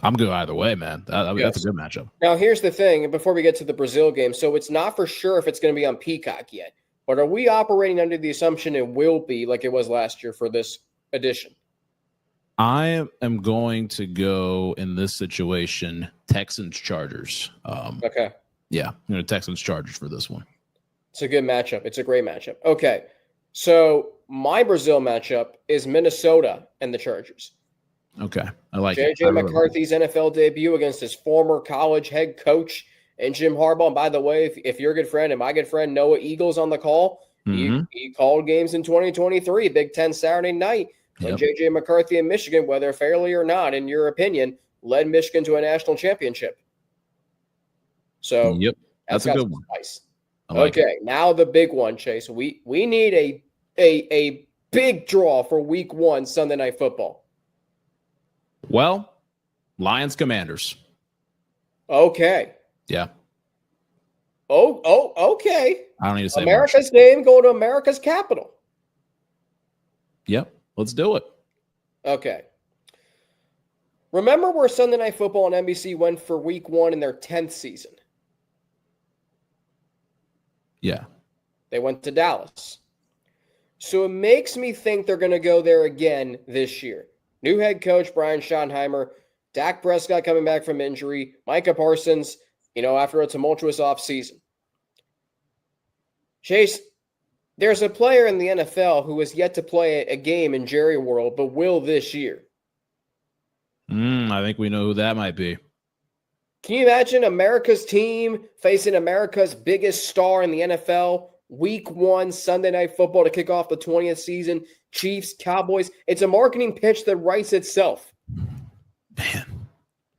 I'm good either way, man. That's a good matchup. Now, here's the thing, before we get to the Brazil game, so it's not for sure if it's going to be on Peacock yet, but are we operating under the assumption it will be like it was last year for this edition? I am going to go in this situation Texans-Chargers. Okay. Yeah, Texans-Chargers for this one. It's a good matchup. It's a great matchup. Okay, so my Brazil matchup is Minnesota and the Chargers. Okay, I like J.J. McCarthy's NFL debut against his former college head coach and Jim Harbaugh. And by the way, if you're a good friend and my good friend Noah Eagles on the call, he called games in 2023, Big Ten Saturday night, when J.J. McCarthy in Michigan, whether fairly or not, in your opinion, led Michigan to a national championship. So that's a good one. Nice. Okay, now the big one, Chase. We need a big draw for Week 1 Sunday Night Football. Well, Lions Commanders. Okay. Yeah. Okay. I don't need to say America's name go to America's capital. Yep. Let's do it. Okay. Remember where Sunday Night Football on NBC went for Week 1 in their 10th season? Yeah. They went to Dallas. So it makes me think they're going to go there again this year. New head coach Brian Schottenheimer, Dak Prescott coming back from injury, Micah Parsons, after a tumultuous offseason. Chase, there's a player in the NFL who has yet to play a game in Jerry World, but will this year. I think we know who that might be. Can you imagine America's team facing America's biggest star in the NFL? Week 1 Sunday Night Football to kick off the 20th season. Chiefs, Cowboys. It's a marketing pitch that writes itself.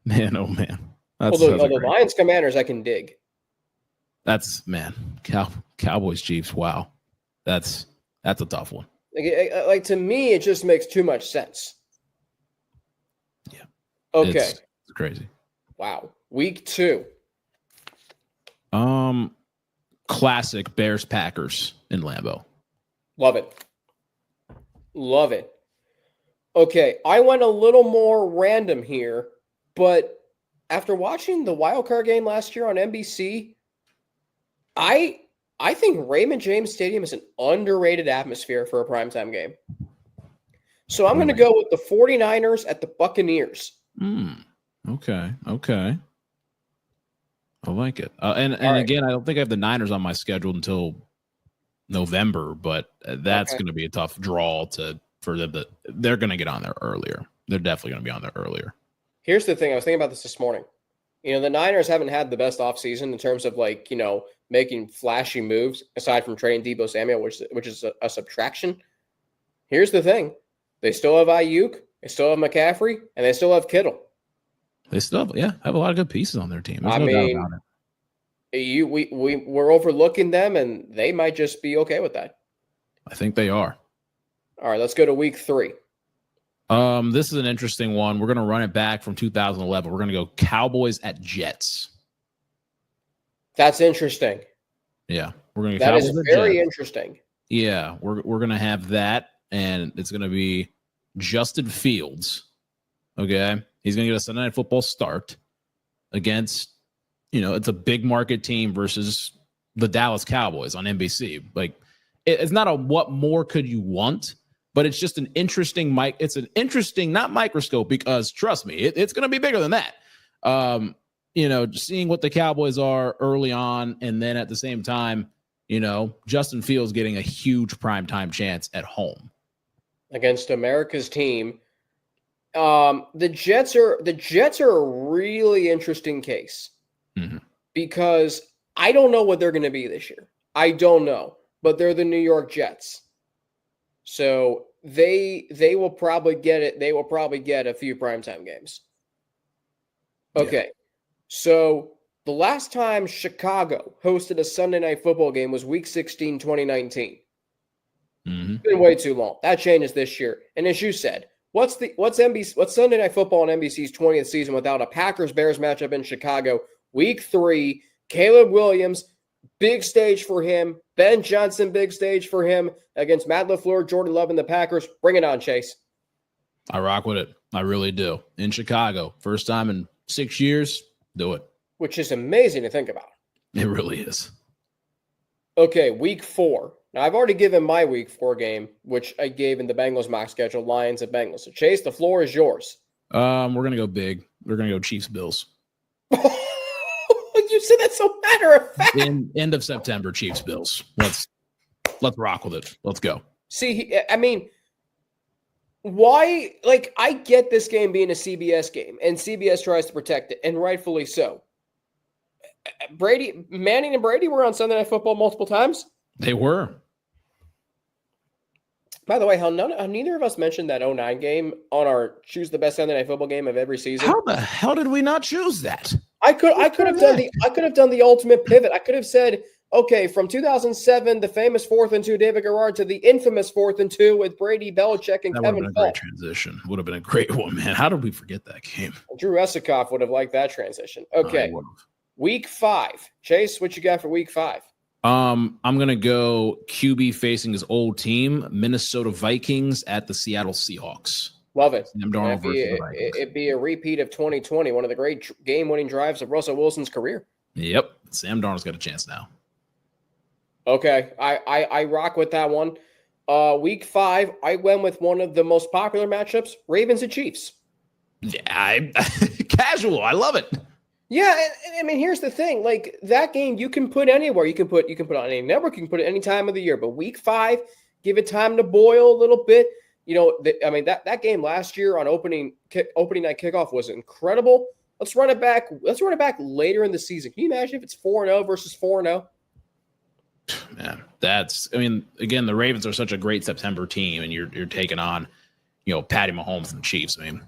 Man, oh man. Although Lions Commanders, I can dig. That's Cowboys Chiefs. Wow, that's a tough one. Like to me, it just makes too much sense. Yeah. Okay. It's crazy. Wow. Week 2. Classic Bears Packers in Lambeau. Love it. Okay, I went a little more random here, but after watching the wildcard game last year on NBC, I think Raymond James Stadium is an underrated atmosphere for a primetime game. So I'm going to go with the 49ers at the Buccaneers. Okay. I like it. And again, I don't think I have the Niners on my schedule until November, but that's going to be a tough draw for them. They're going to get on there earlier. They're definitely going to be on there earlier. Here's the thing. I was thinking about this morning. The Niners haven't had the best offseason in terms of making flashy moves aside from trading Deebo Samuel, which is a subtraction. Here's the thing. They still have Ayuk, they still have McCaffrey, and they still have Kittle. They still have a lot of good pieces on their team. There's no doubt about it. We're overlooking them, and they might just be okay with that. I think they are. All right, let's go to Week 3. This is an interesting one. We're going to run it back from 2011. We're going to go Cowboys at Jets. That's interesting. Yeah, we're going to. That is very interesting. Yeah, we're going to have that, and it's going to be Justin Fields. Okay. He's going to get a Sunday Night Football start against, it's a big market team versus the Dallas Cowboys on NBC. It's not a what more could you want, but it's just an interesting not microscope, because trust me, it's going to be bigger than that. Just seeing what the Cowboys are early on, and then at the same time, Justin Fields getting a huge primetime chance at home against America's team. The Jets are a really interesting case because I don't know what they're going to be this year. I don't know, but they're the New York Jets, so they will probably get it. They will probably get a few primetime games. Okay, so the last time Chicago hosted a Sunday Night Football game was Week 16, 2019. It's been way too long. That changes this year, and as you said. What's Sunday Night Football on NBC's 20th season without a Packers-Bears matchup in Chicago Week 3, Caleb Williams, big stage for him. Ben Johnson, big stage for him against Matt LaFleur, Jordan Love, and the Packers. Bring it on, Chase. I rock with it. I really do. In Chicago, first time in 6 years, do it. Which is amazing to think about. It really is. Okay, week 4. Now, I've already given my week 4 game, which I gave in the Bengals mock schedule, Lions at Bengals. So, Chase, the floor is yours. We're going to go big. We're going to go Chiefs-Bills. You said that so matter of fact. End of September, Chiefs-Bills. Let's rock with it. Let's go. See, I mean, why? Like, I get this game being a CBS game, and CBS tries to protect it, and rightfully so. Manning and Brady were on Sunday Night Football multiple times. They were. By the way, how neither of us mentioned that 09 game on our choose the best Sunday Night Football game of every season. How the hell did we not choose that? I could have done the ultimate pivot. I could have said, okay, from 2007, the famous 4th and 2 David Garrard to the infamous 4th and 2 with Brady, Belichick, and that Kevin would have been a Falk. great transition. Would have been a great one, man. How did we forget that game? Drew Esikoff would have liked that transition. Okay, week 5. Chase, what you got for week 5? I'm gonna go QB facing his old team, Minnesota Vikings at the Seattle Seahawks. Love it. It'd be a repeat of 2020, one of the great game-winning drives of Russell Wilson's career. Yep, Sam Darnold's got a chance now. Okay, I rock with that one. Week 5, I went with one of the most popular matchups: Ravens and Chiefs. Yeah, casual. I love it. Yeah, and I mean, here's the thing: like that game, you can put anywhere. You can put it on any network. You can put it any time of the year. But week 5, give it time to boil a little bit. You know, that game last year on opening night kickoff was incredible. Let's run it back. Let's run it back later in the season. Can you imagine if it's 4-0 versus 4-0? Man, again, the Ravens are such a great September team, and you're taking on, Patty Mahomes and the Chiefs. I mean,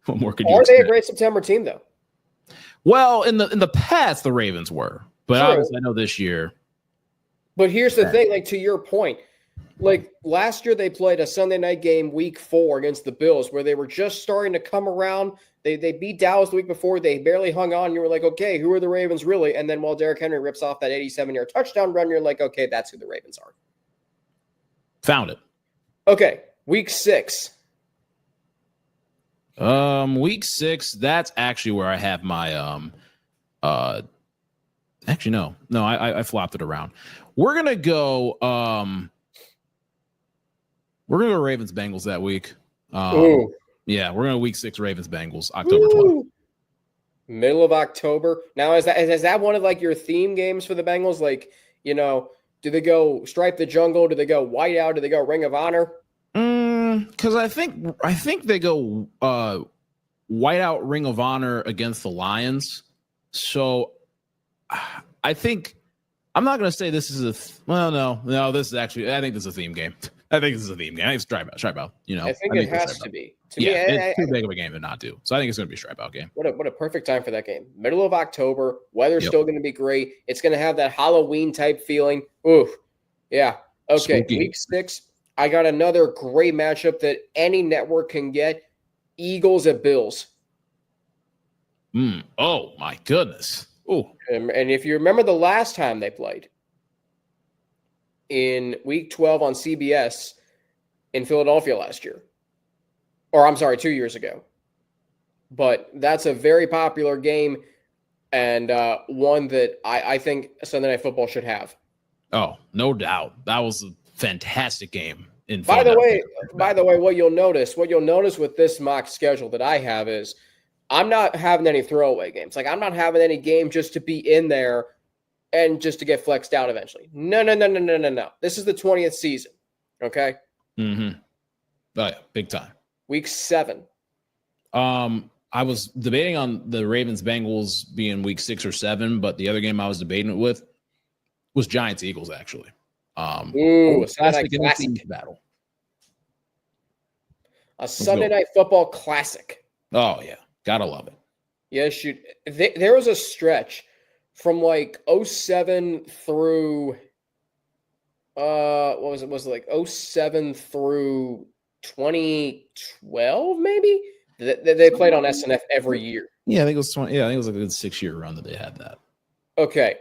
what more could you expect? Are they a great September team though? Well, in the past, the Ravens were, but obviously I know this year. But here's the thing, like to your point, like last year they played a Sunday night game week 4 against the Bills where they were just starting to come around. They beat Dallas the week before. They barely hung on. You were like, okay, who are the Ravens really? And then while Derrick Henry rips off that 87-yard touchdown run, you're like, okay, that's who the Ravens are. Found it. Okay, week 6. Week 6, that's actually where I have my actually no, I flopped it around. We're gonna go Ravens Bengals that week. Yeah, we're gonna week 6 Ravens Bengals, October 12th. Middle of October. Now is that one of like your theme games for the Bengals? Like, do they go Stripe the Jungle? Do they go Whiteout? Do they go Ring of Honor? Because I think they go Whiteout Ring of Honor against the Lions. So I think I'm not going to say this is no. This is actually I think this is a theme game. I think it's stripe out. I think it has to be. It's too big of a game to not do. So I think it's going to be a stripe out game. What a perfect time for that game. Middle of October. Weather's still going to be great. It's going to have that Halloween type feeling. Ooh, yeah. Okay, spooky. Week 6. I got another great matchup that any network can get. Eagles at Bills. Oh, my goodness. Oh. And if you remember the last time they played in week 12 on CBS in Philadelphia last year. Or I'm sorry, 2 years ago. But that's a very popular game and one that I think Sunday Night Football should have. Oh, no doubt. That was a fantastic game. By the way, what you'll notice with this mock schedule that I have is I'm not having any throwaway games. Like I'm not having any game just to be in there and just to get flexed out eventually. No. This is the 20th season. Okay. Mm-hmm. Oh, yeah, big time. Week 7. I was debating on the Ravens Bengals being week 6 or 7, but the other game I was debating it with was Giants Eagles actually. A Sunday Night classic battle. A Sunday Night Football classic. Oh yeah, gotta love it. Yes, there was a stretch from like 07 through what was it? Was it like 07 through 2012 maybe? They played on SNF every year. Yeah, I think it was 20. Yeah, I think it was like a good 6-year run that they had that. Okay.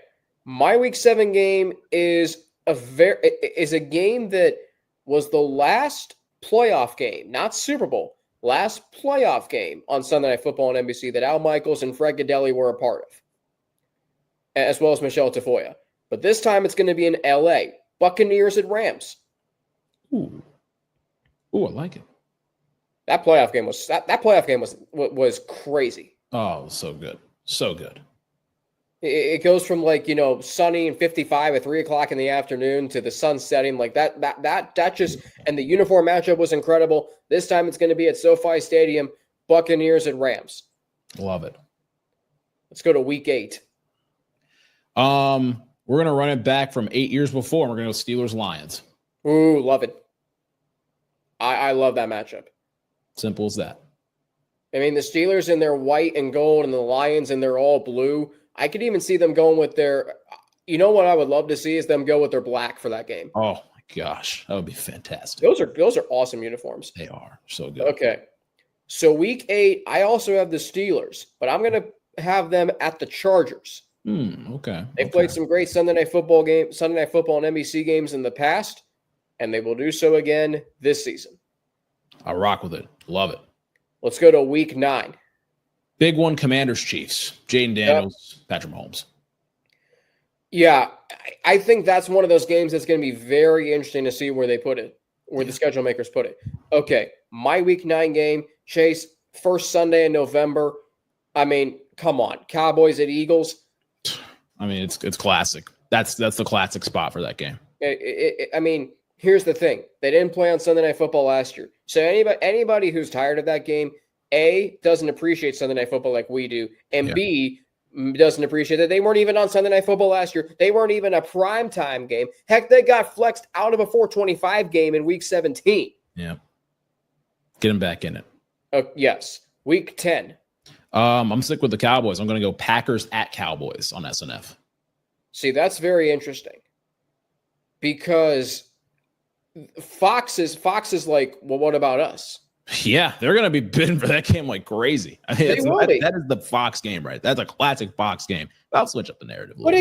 My week 7 game is a game that was the last playoff game, not Super Bowl, last playoff game on Sunday Night Football on NBC that Al Michaels and Fred Gaudelli were a part of, as well as Michelle Tafoya. But this time it's going to be in LA. Buccaneers at Rams. Ooh, I like it. That playoff game was crazy. Oh, it was so good. So good. It goes from sunny and 55 at 3:00 in the afternoon to the sun setting like that just, and the uniform matchup was incredible. This time it's going to be at SoFi Stadium, Buccaneers and Rams. Love it. Let's go to week 8. We're going to run it back from 8 years before. And we're going to go Steelers Lions. Ooh, love it. I love that matchup. Simple as that. I mean, the Steelers in their white and gold and the Lions in their all blue. I could even see them going with their, what I would love to see is them go with their black for that game. Oh my gosh, that would be fantastic. Those are awesome uniforms. They are so good. Okay. So week 8, I also have the Steelers, but I'm going to have them at the Chargers. Okay. They played some great Sunday Night Football and NBC games in the past, and they will do so again this season. I rock with it. Love it. Let's go to week 9. Big one, Commanders Chiefs. Jaden Daniels, Patrick Mahomes. Yeah, I think that's one of those games that's going to be very interesting to see where they put it, where the schedule makers put it. Okay, my week 9 game, Chase, first Sunday in November. I mean, come on, Cowboys at Eagles. I mean, it's classic. That's the classic spot for that game. I mean, here's the thing: they didn't play on Sunday Night Football last year, so anybody who's tired of that game, A, doesn't appreciate Sunday Night Football like we do, and B, doesn't appreciate that they weren't even on Sunday Night Football last year. They weren't even a primetime game. Heck, they got flexed out of a 425 game in week 17. Yeah. Get them back in it. Yes. Week 10. I'm sick with the Cowboys. I'm going to go Packers at Cowboys on SNF. See, that's very interesting because Fox is like, well, what about us? Yeah, they're going to be bidding for that game like crazy. I mean, that is the Fox game, right? That's a classic Fox game. I'll switch up the narrative. But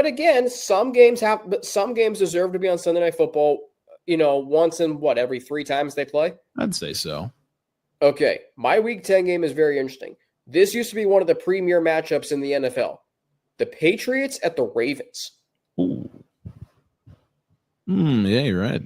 again, some games deserve to be on Sunday Night Football. Once in every 3 times they play. I'd say so. Okay, my Week 10 game is very interesting. This used to be one of the premier matchups in the NFL. The Patriots at the Ravens. Ooh. Yeah, you're right.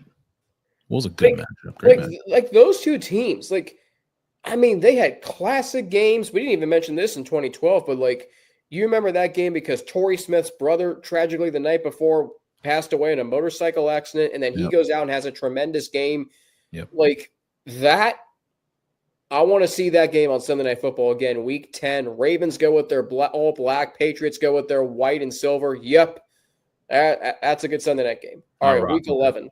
Was a good matchup. Great matchup. Like those two teams, they had classic games. We didn't even mention this in 2012, but you remember that game because Torrey Smith's brother tragically the night before passed away in a motorcycle accident, and then he goes out and has a tremendous game. Yep. Like that, I want to see that game on Sunday Night Football again. Week 10, Ravens go with their all black, Patriots go with their white and silver. Yep, that's a good Sunday night game. All right, Week 11.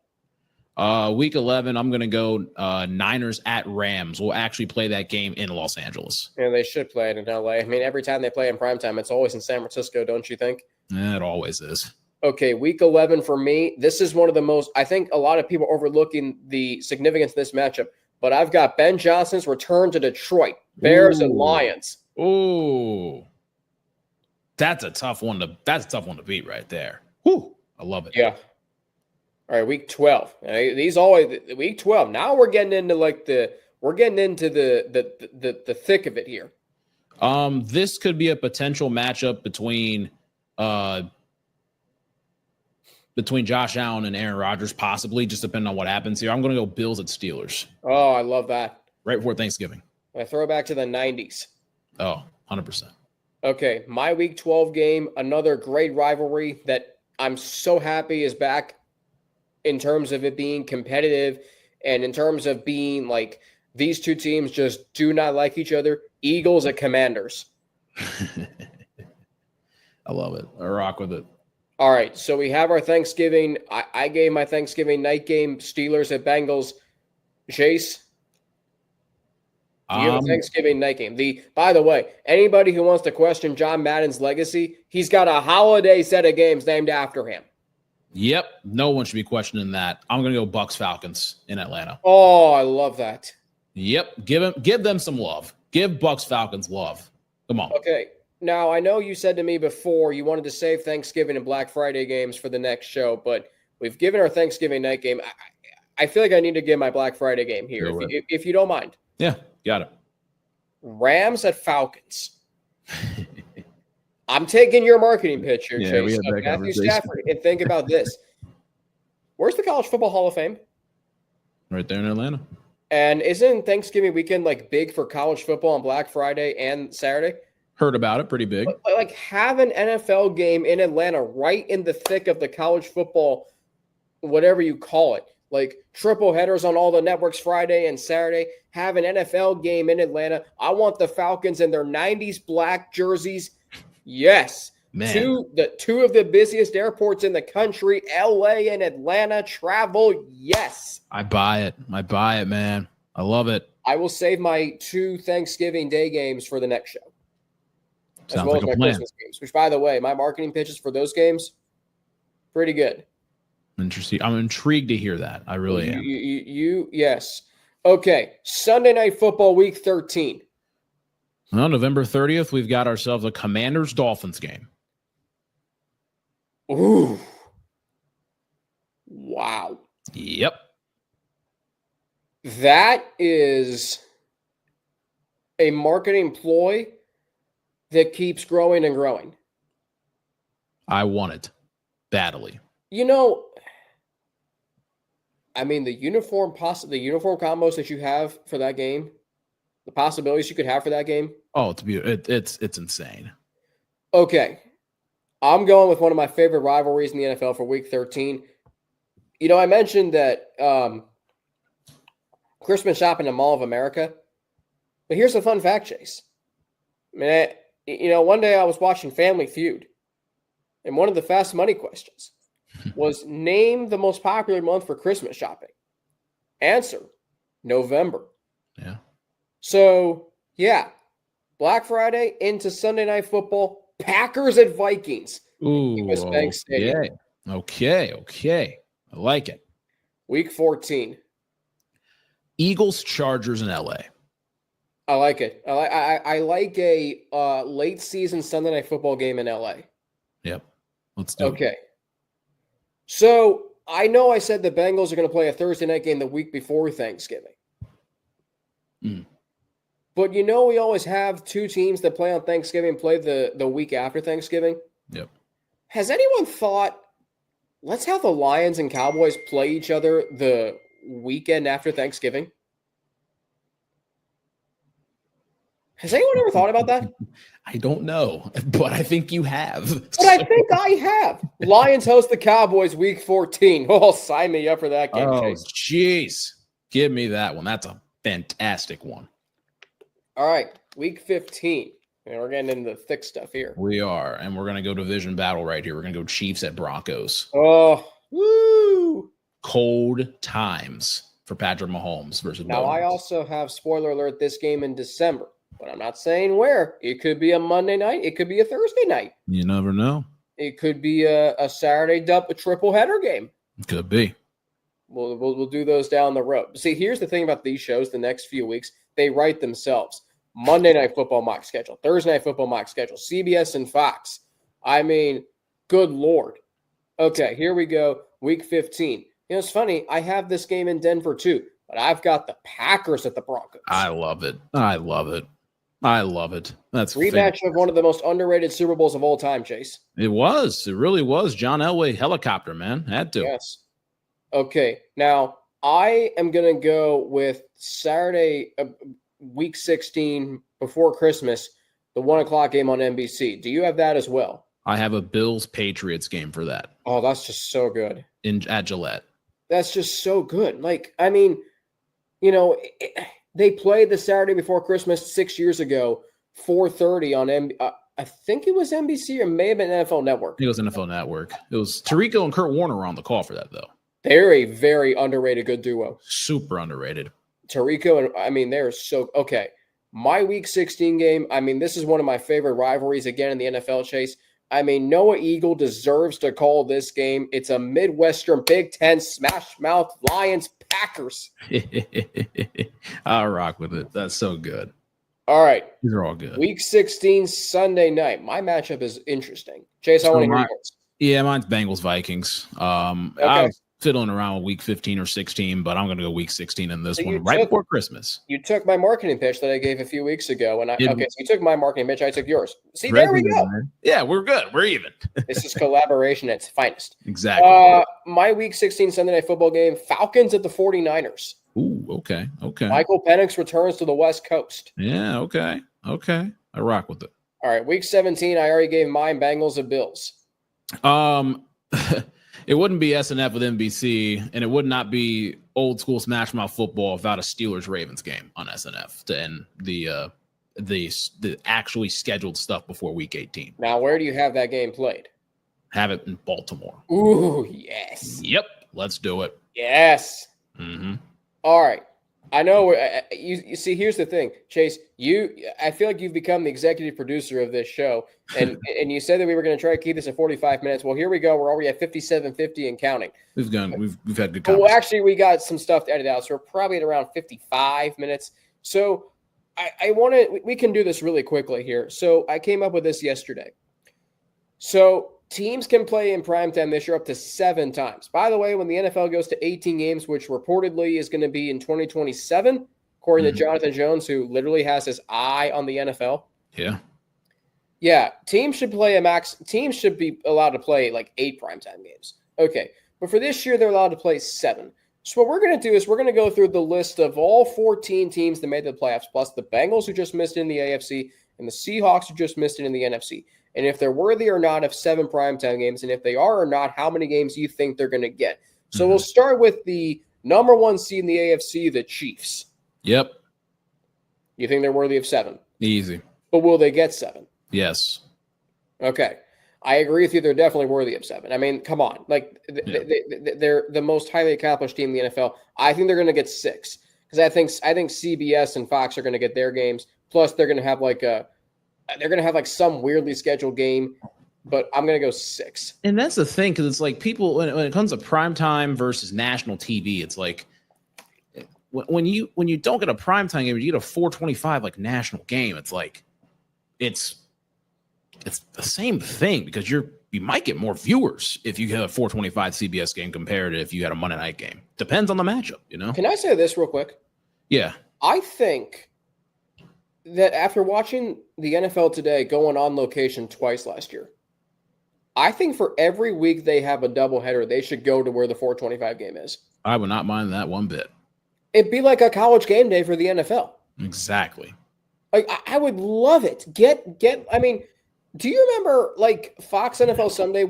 Week 11, I'm going to go Niners at Rams. We'll actually play that game in Los Angeles. Yeah, they should play it in LA. I mean, every time they play in primetime, it's always in San Francisco, don't you think? It always is. Okay, Week 11 for me. This is one of the most, I think a lot of people overlooking the significance of this matchup, but I've got Ben Johnson's return to Detroit, Bears and Lions. Ooh. That's a tough one to beat right there. Whew, I love it. Yeah. All right, Week 12. These always Week 12. Now we're getting into the thick of it here. This could be a potential matchup between Josh Allen and Aaron Rodgers, possibly, just depending on what happens here. I'm going to go Bills at Steelers. Oh, I love that. Right before Thanksgiving. I throw back to the 90s. Oh, 100%. Okay, my Week 12 game, another great rivalry that I'm so happy is back in terms of it being competitive and in terms of being these two teams just do not like each other. Eagles at Commanders. I love it. I rock with it. All right, so we have our Thanksgiving. I gave my Thanksgiving night game, Steelers at Bengals. Chase, you have a Thanksgiving night game. By the way, anybody who wants to question John Madden's legacy, he's got a holiday set of games named after him. Yep, no one should be questioning that. I'm going to go Bucks Falcons in Atlanta. Oh, I love that. Yep, give them some love. Give Bucks Falcons love. Come on. Okay. Now, I know you said to me before you wanted to save Thanksgiving and Black Friday games for the next show, but we've given our Thanksgiving night game. I feel like I need to give my Black Friday game here, if you don't mind. Yeah, got it. Rams at Falcons. I'm taking your marketing pitch here, Yeah, Chase. we had that Matthew conversation. Stafford. And think about this. Where's the College Football Hall of Fame? Right there in Atlanta. And isn't Thanksgiving weekend like big for college football on Black Friday and Saturday? Heard about it. Pretty big. But like have an NFL game in Atlanta right in the thick of the college football, whatever you call it. Like triple headers on all the networks Friday and Saturday. Have an NFL game in Atlanta. I want the Falcons in their 90s black jerseys. Yes. Man. Two of the busiest airports in the country, LA and Atlanta. Travel, yes. I buy it, man. I love it. I will save my 2 Thanksgiving Day games for the next show. Sounds as well like as a my plan. Christmas games, which, by the way, my marketing pitches for those games, pretty good. Interesting. I'm intrigued to hear that. I really am. Yes. Okay. Sunday Night Football, Week 13. Well, November 30th, we've got ourselves a Commanders-Dolphins game. Ooh. Wow. Yep. That is a marketing ploy that keeps growing and growing. I want it badly. You know, I mean, the uniform combos that you have for that game, the possibilities you could have for that game. Oh, it's beautiful. It's insane. Okay. I'm going with one of my favorite rivalries in the NFL for Week 13. You know, I mentioned that Christmas shopping in Mall of America. But here's a fun fact, Chase. I mean, one day I was watching Family Feud, and one of the fast money questions was name the most popular month for Christmas shopping. Answer, November. Yeah. So, yeah, Black Friday into Sunday Night Football, Packers at Vikings. Ooh, US Bank Stadium. Okay. I like it. Week 14. Eagles, Chargers in LA. I like it. I like a late season Sunday Night Football game in LA. Yep. Let's do it. Okay. So I know I said the Bengals are going to play a Thursday night game the week before Thanksgiving. But we always have 2 teams that play on Thanksgiving play the week after Thanksgiving. Yep. Has anyone thought, let's have the Lions and Cowboys play each other the weekend after Thanksgiving? Has anyone ever thought about that? I don't know, but I think you have. But I think I have. Lions host the Cowboys Week 14. Oh, sign me up for that game, Chase. Jeez. Give me that one. That's a fantastic one. All right, Week 15. And we're getting into the thick stuff here. We are, and we're going to go division battle right here. We're going to go Chiefs at Broncos. Oh, woo! Cold times for Patrick Mahomes versus Now, Bowens. I also have, spoiler alert, this game in December. But I'm not saying where. It could be a Monday night. It could be a Thursday night. You never know. It could be a Saturday triple header game. Could be. We'll do those down the road. See, here's the thing about these shows the next few weeks. They write themselves. Monday Night Football mock schedule. Thursday Night Football mock schedule. CBS and Fox. I mean, good Lord. Okay, here we go. Week 15. It's funny. I have this game in Denver too. But I've got the Packers at the Broncos. I love it. That's rematch of one of the most underrated Super Bowls of all time, Chase. It was. It really was. John Elway helicopter, man. Had to. Yes. Okay. Now, I am going to go with Saturday, Week 16, before Christmas, the 1 o'clock game on NBC. Do you have that as well? I have a Bills-Patriots game for that. Oh, that's just so good. At Gillette. That's just so good. I mean, they played the Saturday before Christmas 6 years ago, 4:30 on I think it was NBC or may have been NFL Network. It was NFL Network. It was Tirico and Kurt Warner were on the call for that, though. They're a very underrated good duo. Super underrated. Tirico and they're so okay. My Week 16 game. This is one of my favorite rivalries again in the NFL, Chase. Noah Eagle deserves to call this game. It's a Midwestern Big Ten smash mouth Lions Packers. I'll rock with it. That's so good. All right. These are all good. Week 16, Sunday night. My matchup is interesting. Chase, I want to hear yours. Yeah, mine's Bengals Vikings. Okay. I was fiddling around with week 15 or 16, but I'm going to go week 16 in this one right before Christmas. You took my marketing pitch that I gave a few weeks ago, and so you took my marketing pitch, I took yours. See, there we go. Man. Yeah, we're good. We're even. This is collaboration at its finest. Exactly. My week 16 Sunday night football game: Falcons at the 49ers. Ooh, okay. Michael Penix returns to the West Coast. Yeah, okay. I rock with it. All right, week 17, I already gave mine Bengals and Bills. It wouldn't be SNF with NBC, and it would not be old school Smash Mouth football without a Steelers-Ravens game on SNF to end the actually scheduled stuff before week 18. Now, where do you have that game played? Have it in Baltimore. Ooh, yes. Yep, let's do it. Yes. Mm-hmm. All right. I know. You see, here's the thing, Chase. I feel like you've become the executive producer of this show, and you said that we were going to try to keep this at 45 minutes. Well, here we go. We're already at 57:50 and counting. We've had good. Well, actually, we got some stuff to edit out, so we're probably at around 55 minutes. So I want to. We can do this really quickly here. So I came up with this yesterday. So teams can play in primetime this year up to 7 times. By the way, when the NFL goes to 18 games, which reportedly is going to be in 2027, according to Jonathan Jones, who literally has his eye on the NFL. Yeah. Teams should be allowed to play like 8 primetime games. Okay. But for this year, they're allowed to play 7. So what we're going to do is we're going to go through the list of all 14 teams that made the playoffs, plus the Bengals who just missed it in the AFC and the Seahawks who just missed it in the NFC. And if they're worthy or not of 7 primetime games, and if they are or not, how many games you think they're going to get. So we'll start with the number 1 seed in the AFC, the Chiefs. Yep. You think they're worthy of 7? Easy. But will they get 7? Yes. Okay. I agree with you. They're definitely worthy of 7. I mean, come on. Like, they're the most highly accomplished team in the NFL. I think they're going to get 6. Because I think CBS and Fox are going to get their games. Plus, they're going to have like some weirdly scheduled game, but I'm going to go 6. And that's the thing, because it's like people, when it comes to primetime versus national TV, it's like when you don't get a primetime game, you get a 425 like national game. It's like it's the same thing, because you might get more viewers if you get a 425 CBS game compared to if you had a Monday night game. Depends on the matchup, you know. Can I say this real quick? Yeah, I think that after watching the NFL today going on location twice last year, I think for every week they have a doubleheader, they should go to where the 425 game is. I would not mind that one bit. It'd be like a college game day for the NFL. Exactly. Like, I would love it. I mean, do you remember like Fox NFL Sunday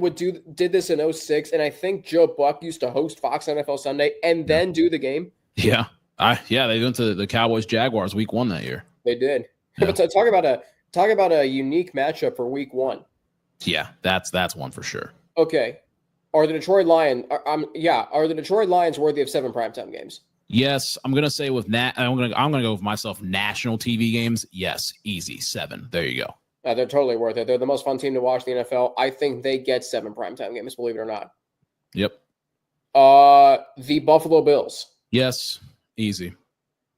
did this in 06, and I think Joe Buck used to host Fox NFL Sunday and then do the game? Yeah. They went to the Cowboys Jaguars week 1 that year. They did. Yeah. But talk about a unique matchup for week 1. Yeah, that's one for sure. Okay. Are the Detroit Lions worthy of 7 primetime games? Yes, I'm gonna say with I'm gonna go with myself. National TV games, yes, easy 7. There you go. They're totally worth it. They're the most fun team to watch in the NFL. I think they get 7 primetime games, believe it or not. Yep. The Buffalo Bills. Yes, easy.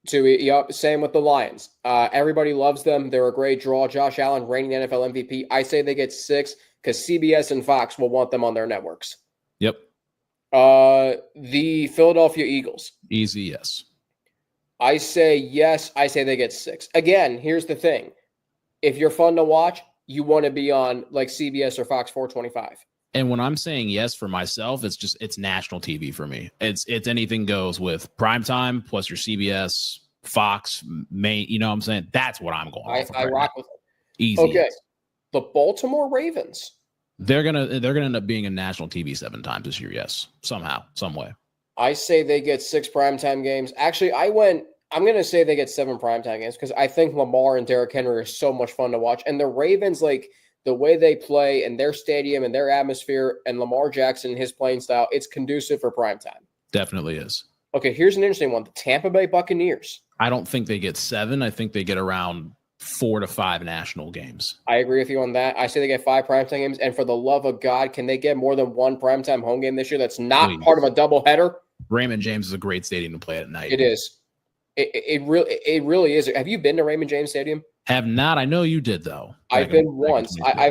Same with the Lions. Everybody loves them. They're a great draw. Josh Allen, reigning NFL MVP. I say they get 6 because CBS and Fox will want them on their networks. Yep. The Philadelphia Eagles. Easy, yes. I say yes. I say they get 6. Again, here's the thing. If you're fun to watch, you want to be on like CBS or Fox 425. And when I'm saying yes for myself, it's national TV for me. It's anything goes with primetime plus your CBS, Fox, main. You know what I'm saying? That's what I'm going. I rock with it. Easy. Okay. Yes. The Baltimore Ravens. They're gonna end up being in national TV 7 times this year. Yes, somehow, some way. I say they get 6 primetime games. Actually, I'm going to say they get 7 primetime games because I think Lamar and Derrick Henry are so much fun to watch. And the Ravens, like the way they play and their stadium and their atmosphere and Lamar Jackson and his playing style, it's conducive for primetime. Definitely is. Okay, here's an interesting one. The Tampa Bay Buccaneers. I don't think they get 7. I think they get around 4 to 5 national games. I agree with you on that. I say they get 5 primetime games. And for the love of God, can they get more than 1 primetime home game this year that's not part of a doubleheader? Raymond James is a great stadium to play at night. It is. It really is. Have you been to Raymond James Stadium? Have not. I know you did though. I've been once. I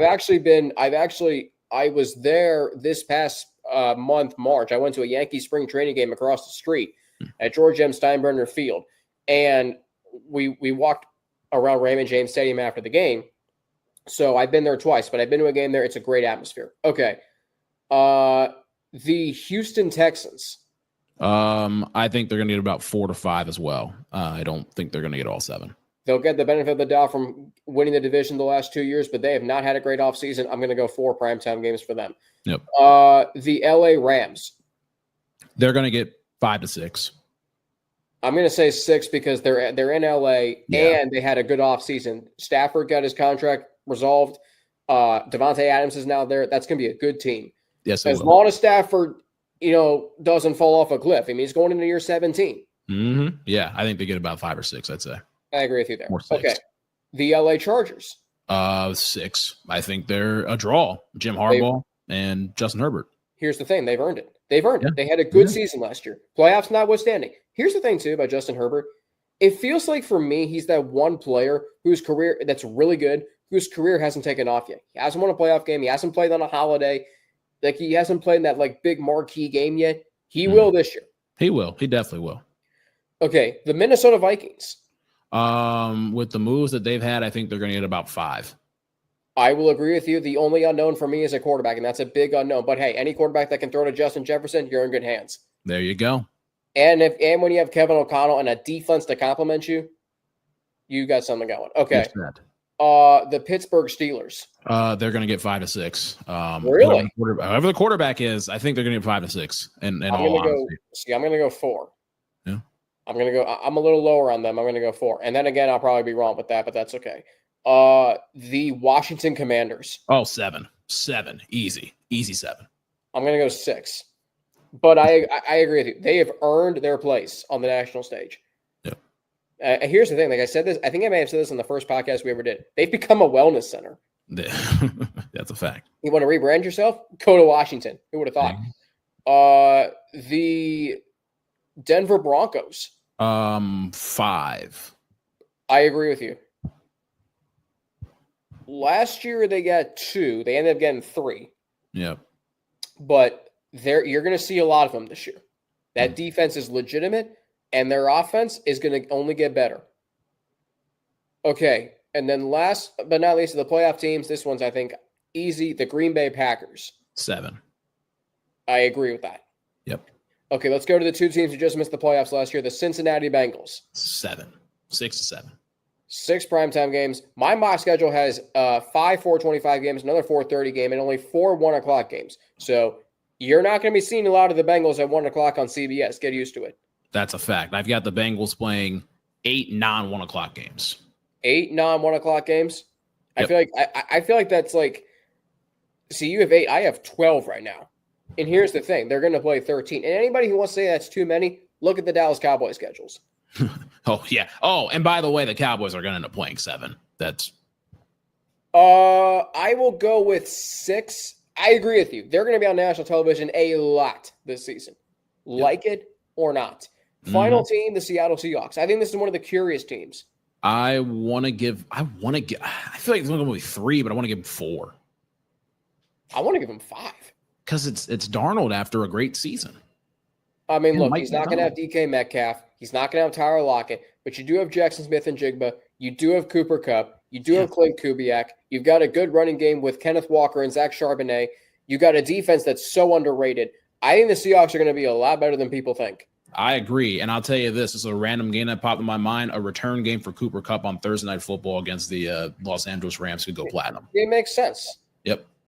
was there this past month, March. I went to a Yankee spring training game across the street at George M. Steinbrenner Field, and we walked around Raymond James Stadium after the game. So I've been there twice, but I've been to a game there. It's a great atmosphere. Okay. The Houston Texans. I think they're going to get about 4 to 5 as well. I don't think they're going to get all 7. They'll get the benefit of the doubt from winning the division the last 2 years, but they have not had a great offseason. I'm going to go 4 primetime games for them. Yep. The LA Rams. They're going to get 5 to 6. I'm going to say 6 because they're in LA and they had a good offseason. Stafford got his contract resolved. Devontae Adams is now there. That's going to be a good team. Yes, as long as Stafford, doesn't fall off a cliff. I mean, he's going into year 17. Mm-hmm. Yeah, I think they get about 5 or 6, I'd say. I agree with you there. Or 6. Okay. The LA Chargers. 6. I think they're a draw. Jim Harbaugh and Justin Herbert. Here's the thing. They've earned it. They had a good season last year. Playoffs notwithstanding. Here's the thing, too, about Justin Herbert. It feels like, for me, he's that one player whose career that's really good, whose career hasn't taken off yet. He hasn't won a playoff game. He hasn't played on a holiday. Like, he hasn't played in that, big marquee game yet. He will this year. He will. He definitely will. Okay, the Minnesota Vikings. With the moves that they've had, I think they're going to get about 5. I will agree with you. The only unknown for me is a quarterback, and that's a big unknown. But, hey, any quarterback that can throw to Justin Jefferson, you're in good hands. There you go. And when you have Kevin O'Connell and a defense to complement you, you got something going. Okay. The Pittsburgh Steelers. They're going to get 5 to 6. Really? Whoever the quarterback is, I think they're going to get 5 to 6. And I'm going to go 4. Yeah. I'm a little lower on them. I'm going to go 4. And then again, I'll probably be wrong with that, but that's okay. The Washington Commanders. 7. 7. Easy 7. I'm going to go 6. But I agree with you. They have earned their place on the national stage. Yep. Here's the thing. Like I said this, I think I may have said this in the first podcast we ever did. They've become a wellness center. That's a fact. You want to rebrand yourself? Go to Washington. Who would have thought? The Denver Broncos. 5. I agree with you. Last year they got 2. They ended up getting 3. Yep. But you're going to see a lot of them this year. That defense is legitimate, and their offense is going to only get better. Okay, and then last but not least, the playoff teams. This one's, I think, easy. The Green Bay Packers. 7. I agree with that. Yep. Okay, let's go to the 2 teams who just missed the playoffs last year. The Cincinnati Bengals. 7. 6 to 7. 6 primetime games. My mock schedule has 5 4:25 games, another 4:30 game, and only 4 1 o'clock games. So you're not going to be seeing a lot of the Bengals at 1 o'clock on CBS. Get used to it. That's a fact. I've got the Bengals playing 8 non-1 o'clock games. 8 non-1 o'clock games? Yep. I feel like that's like – see, you have 8. I have 12 right now. And here's the thing. They're going to play 13. And anybody who wants to say that's too many, look at the Dallas Cowboys schedules. Oh, yeah. Oh, and by the way, the Cowboys are going to end up playing 7. That's – I will go with 6. I agree with you. They're going to be on national television a lot this season. Yep. Like it or not. Final team, the Seattle Seahawks. I think this is one of the curious teams. I feel like it's going to be 3, but I want to give them 4. I want to give them 5. Because it's Darnold after a great season. I mean, look, he's not going to have DK Metcalf. He's not going to have Tyler Lockett. But you do have Jackson Smith and Jigba. You do have Cooper Kupp. You do have Clint Kubiak. You've got a good running game with Kenneth Walker and Zach Charbonnet. You got a defense that's so underrated. I think the Seahawks are going to be a lot better than people think. I agree. And I'll tell you this is a random game that popped in my mind. A return game for Cooper Kupp on Thursday Night Football against the Los Angeles Rams could go platinum. It makes sense. Yep.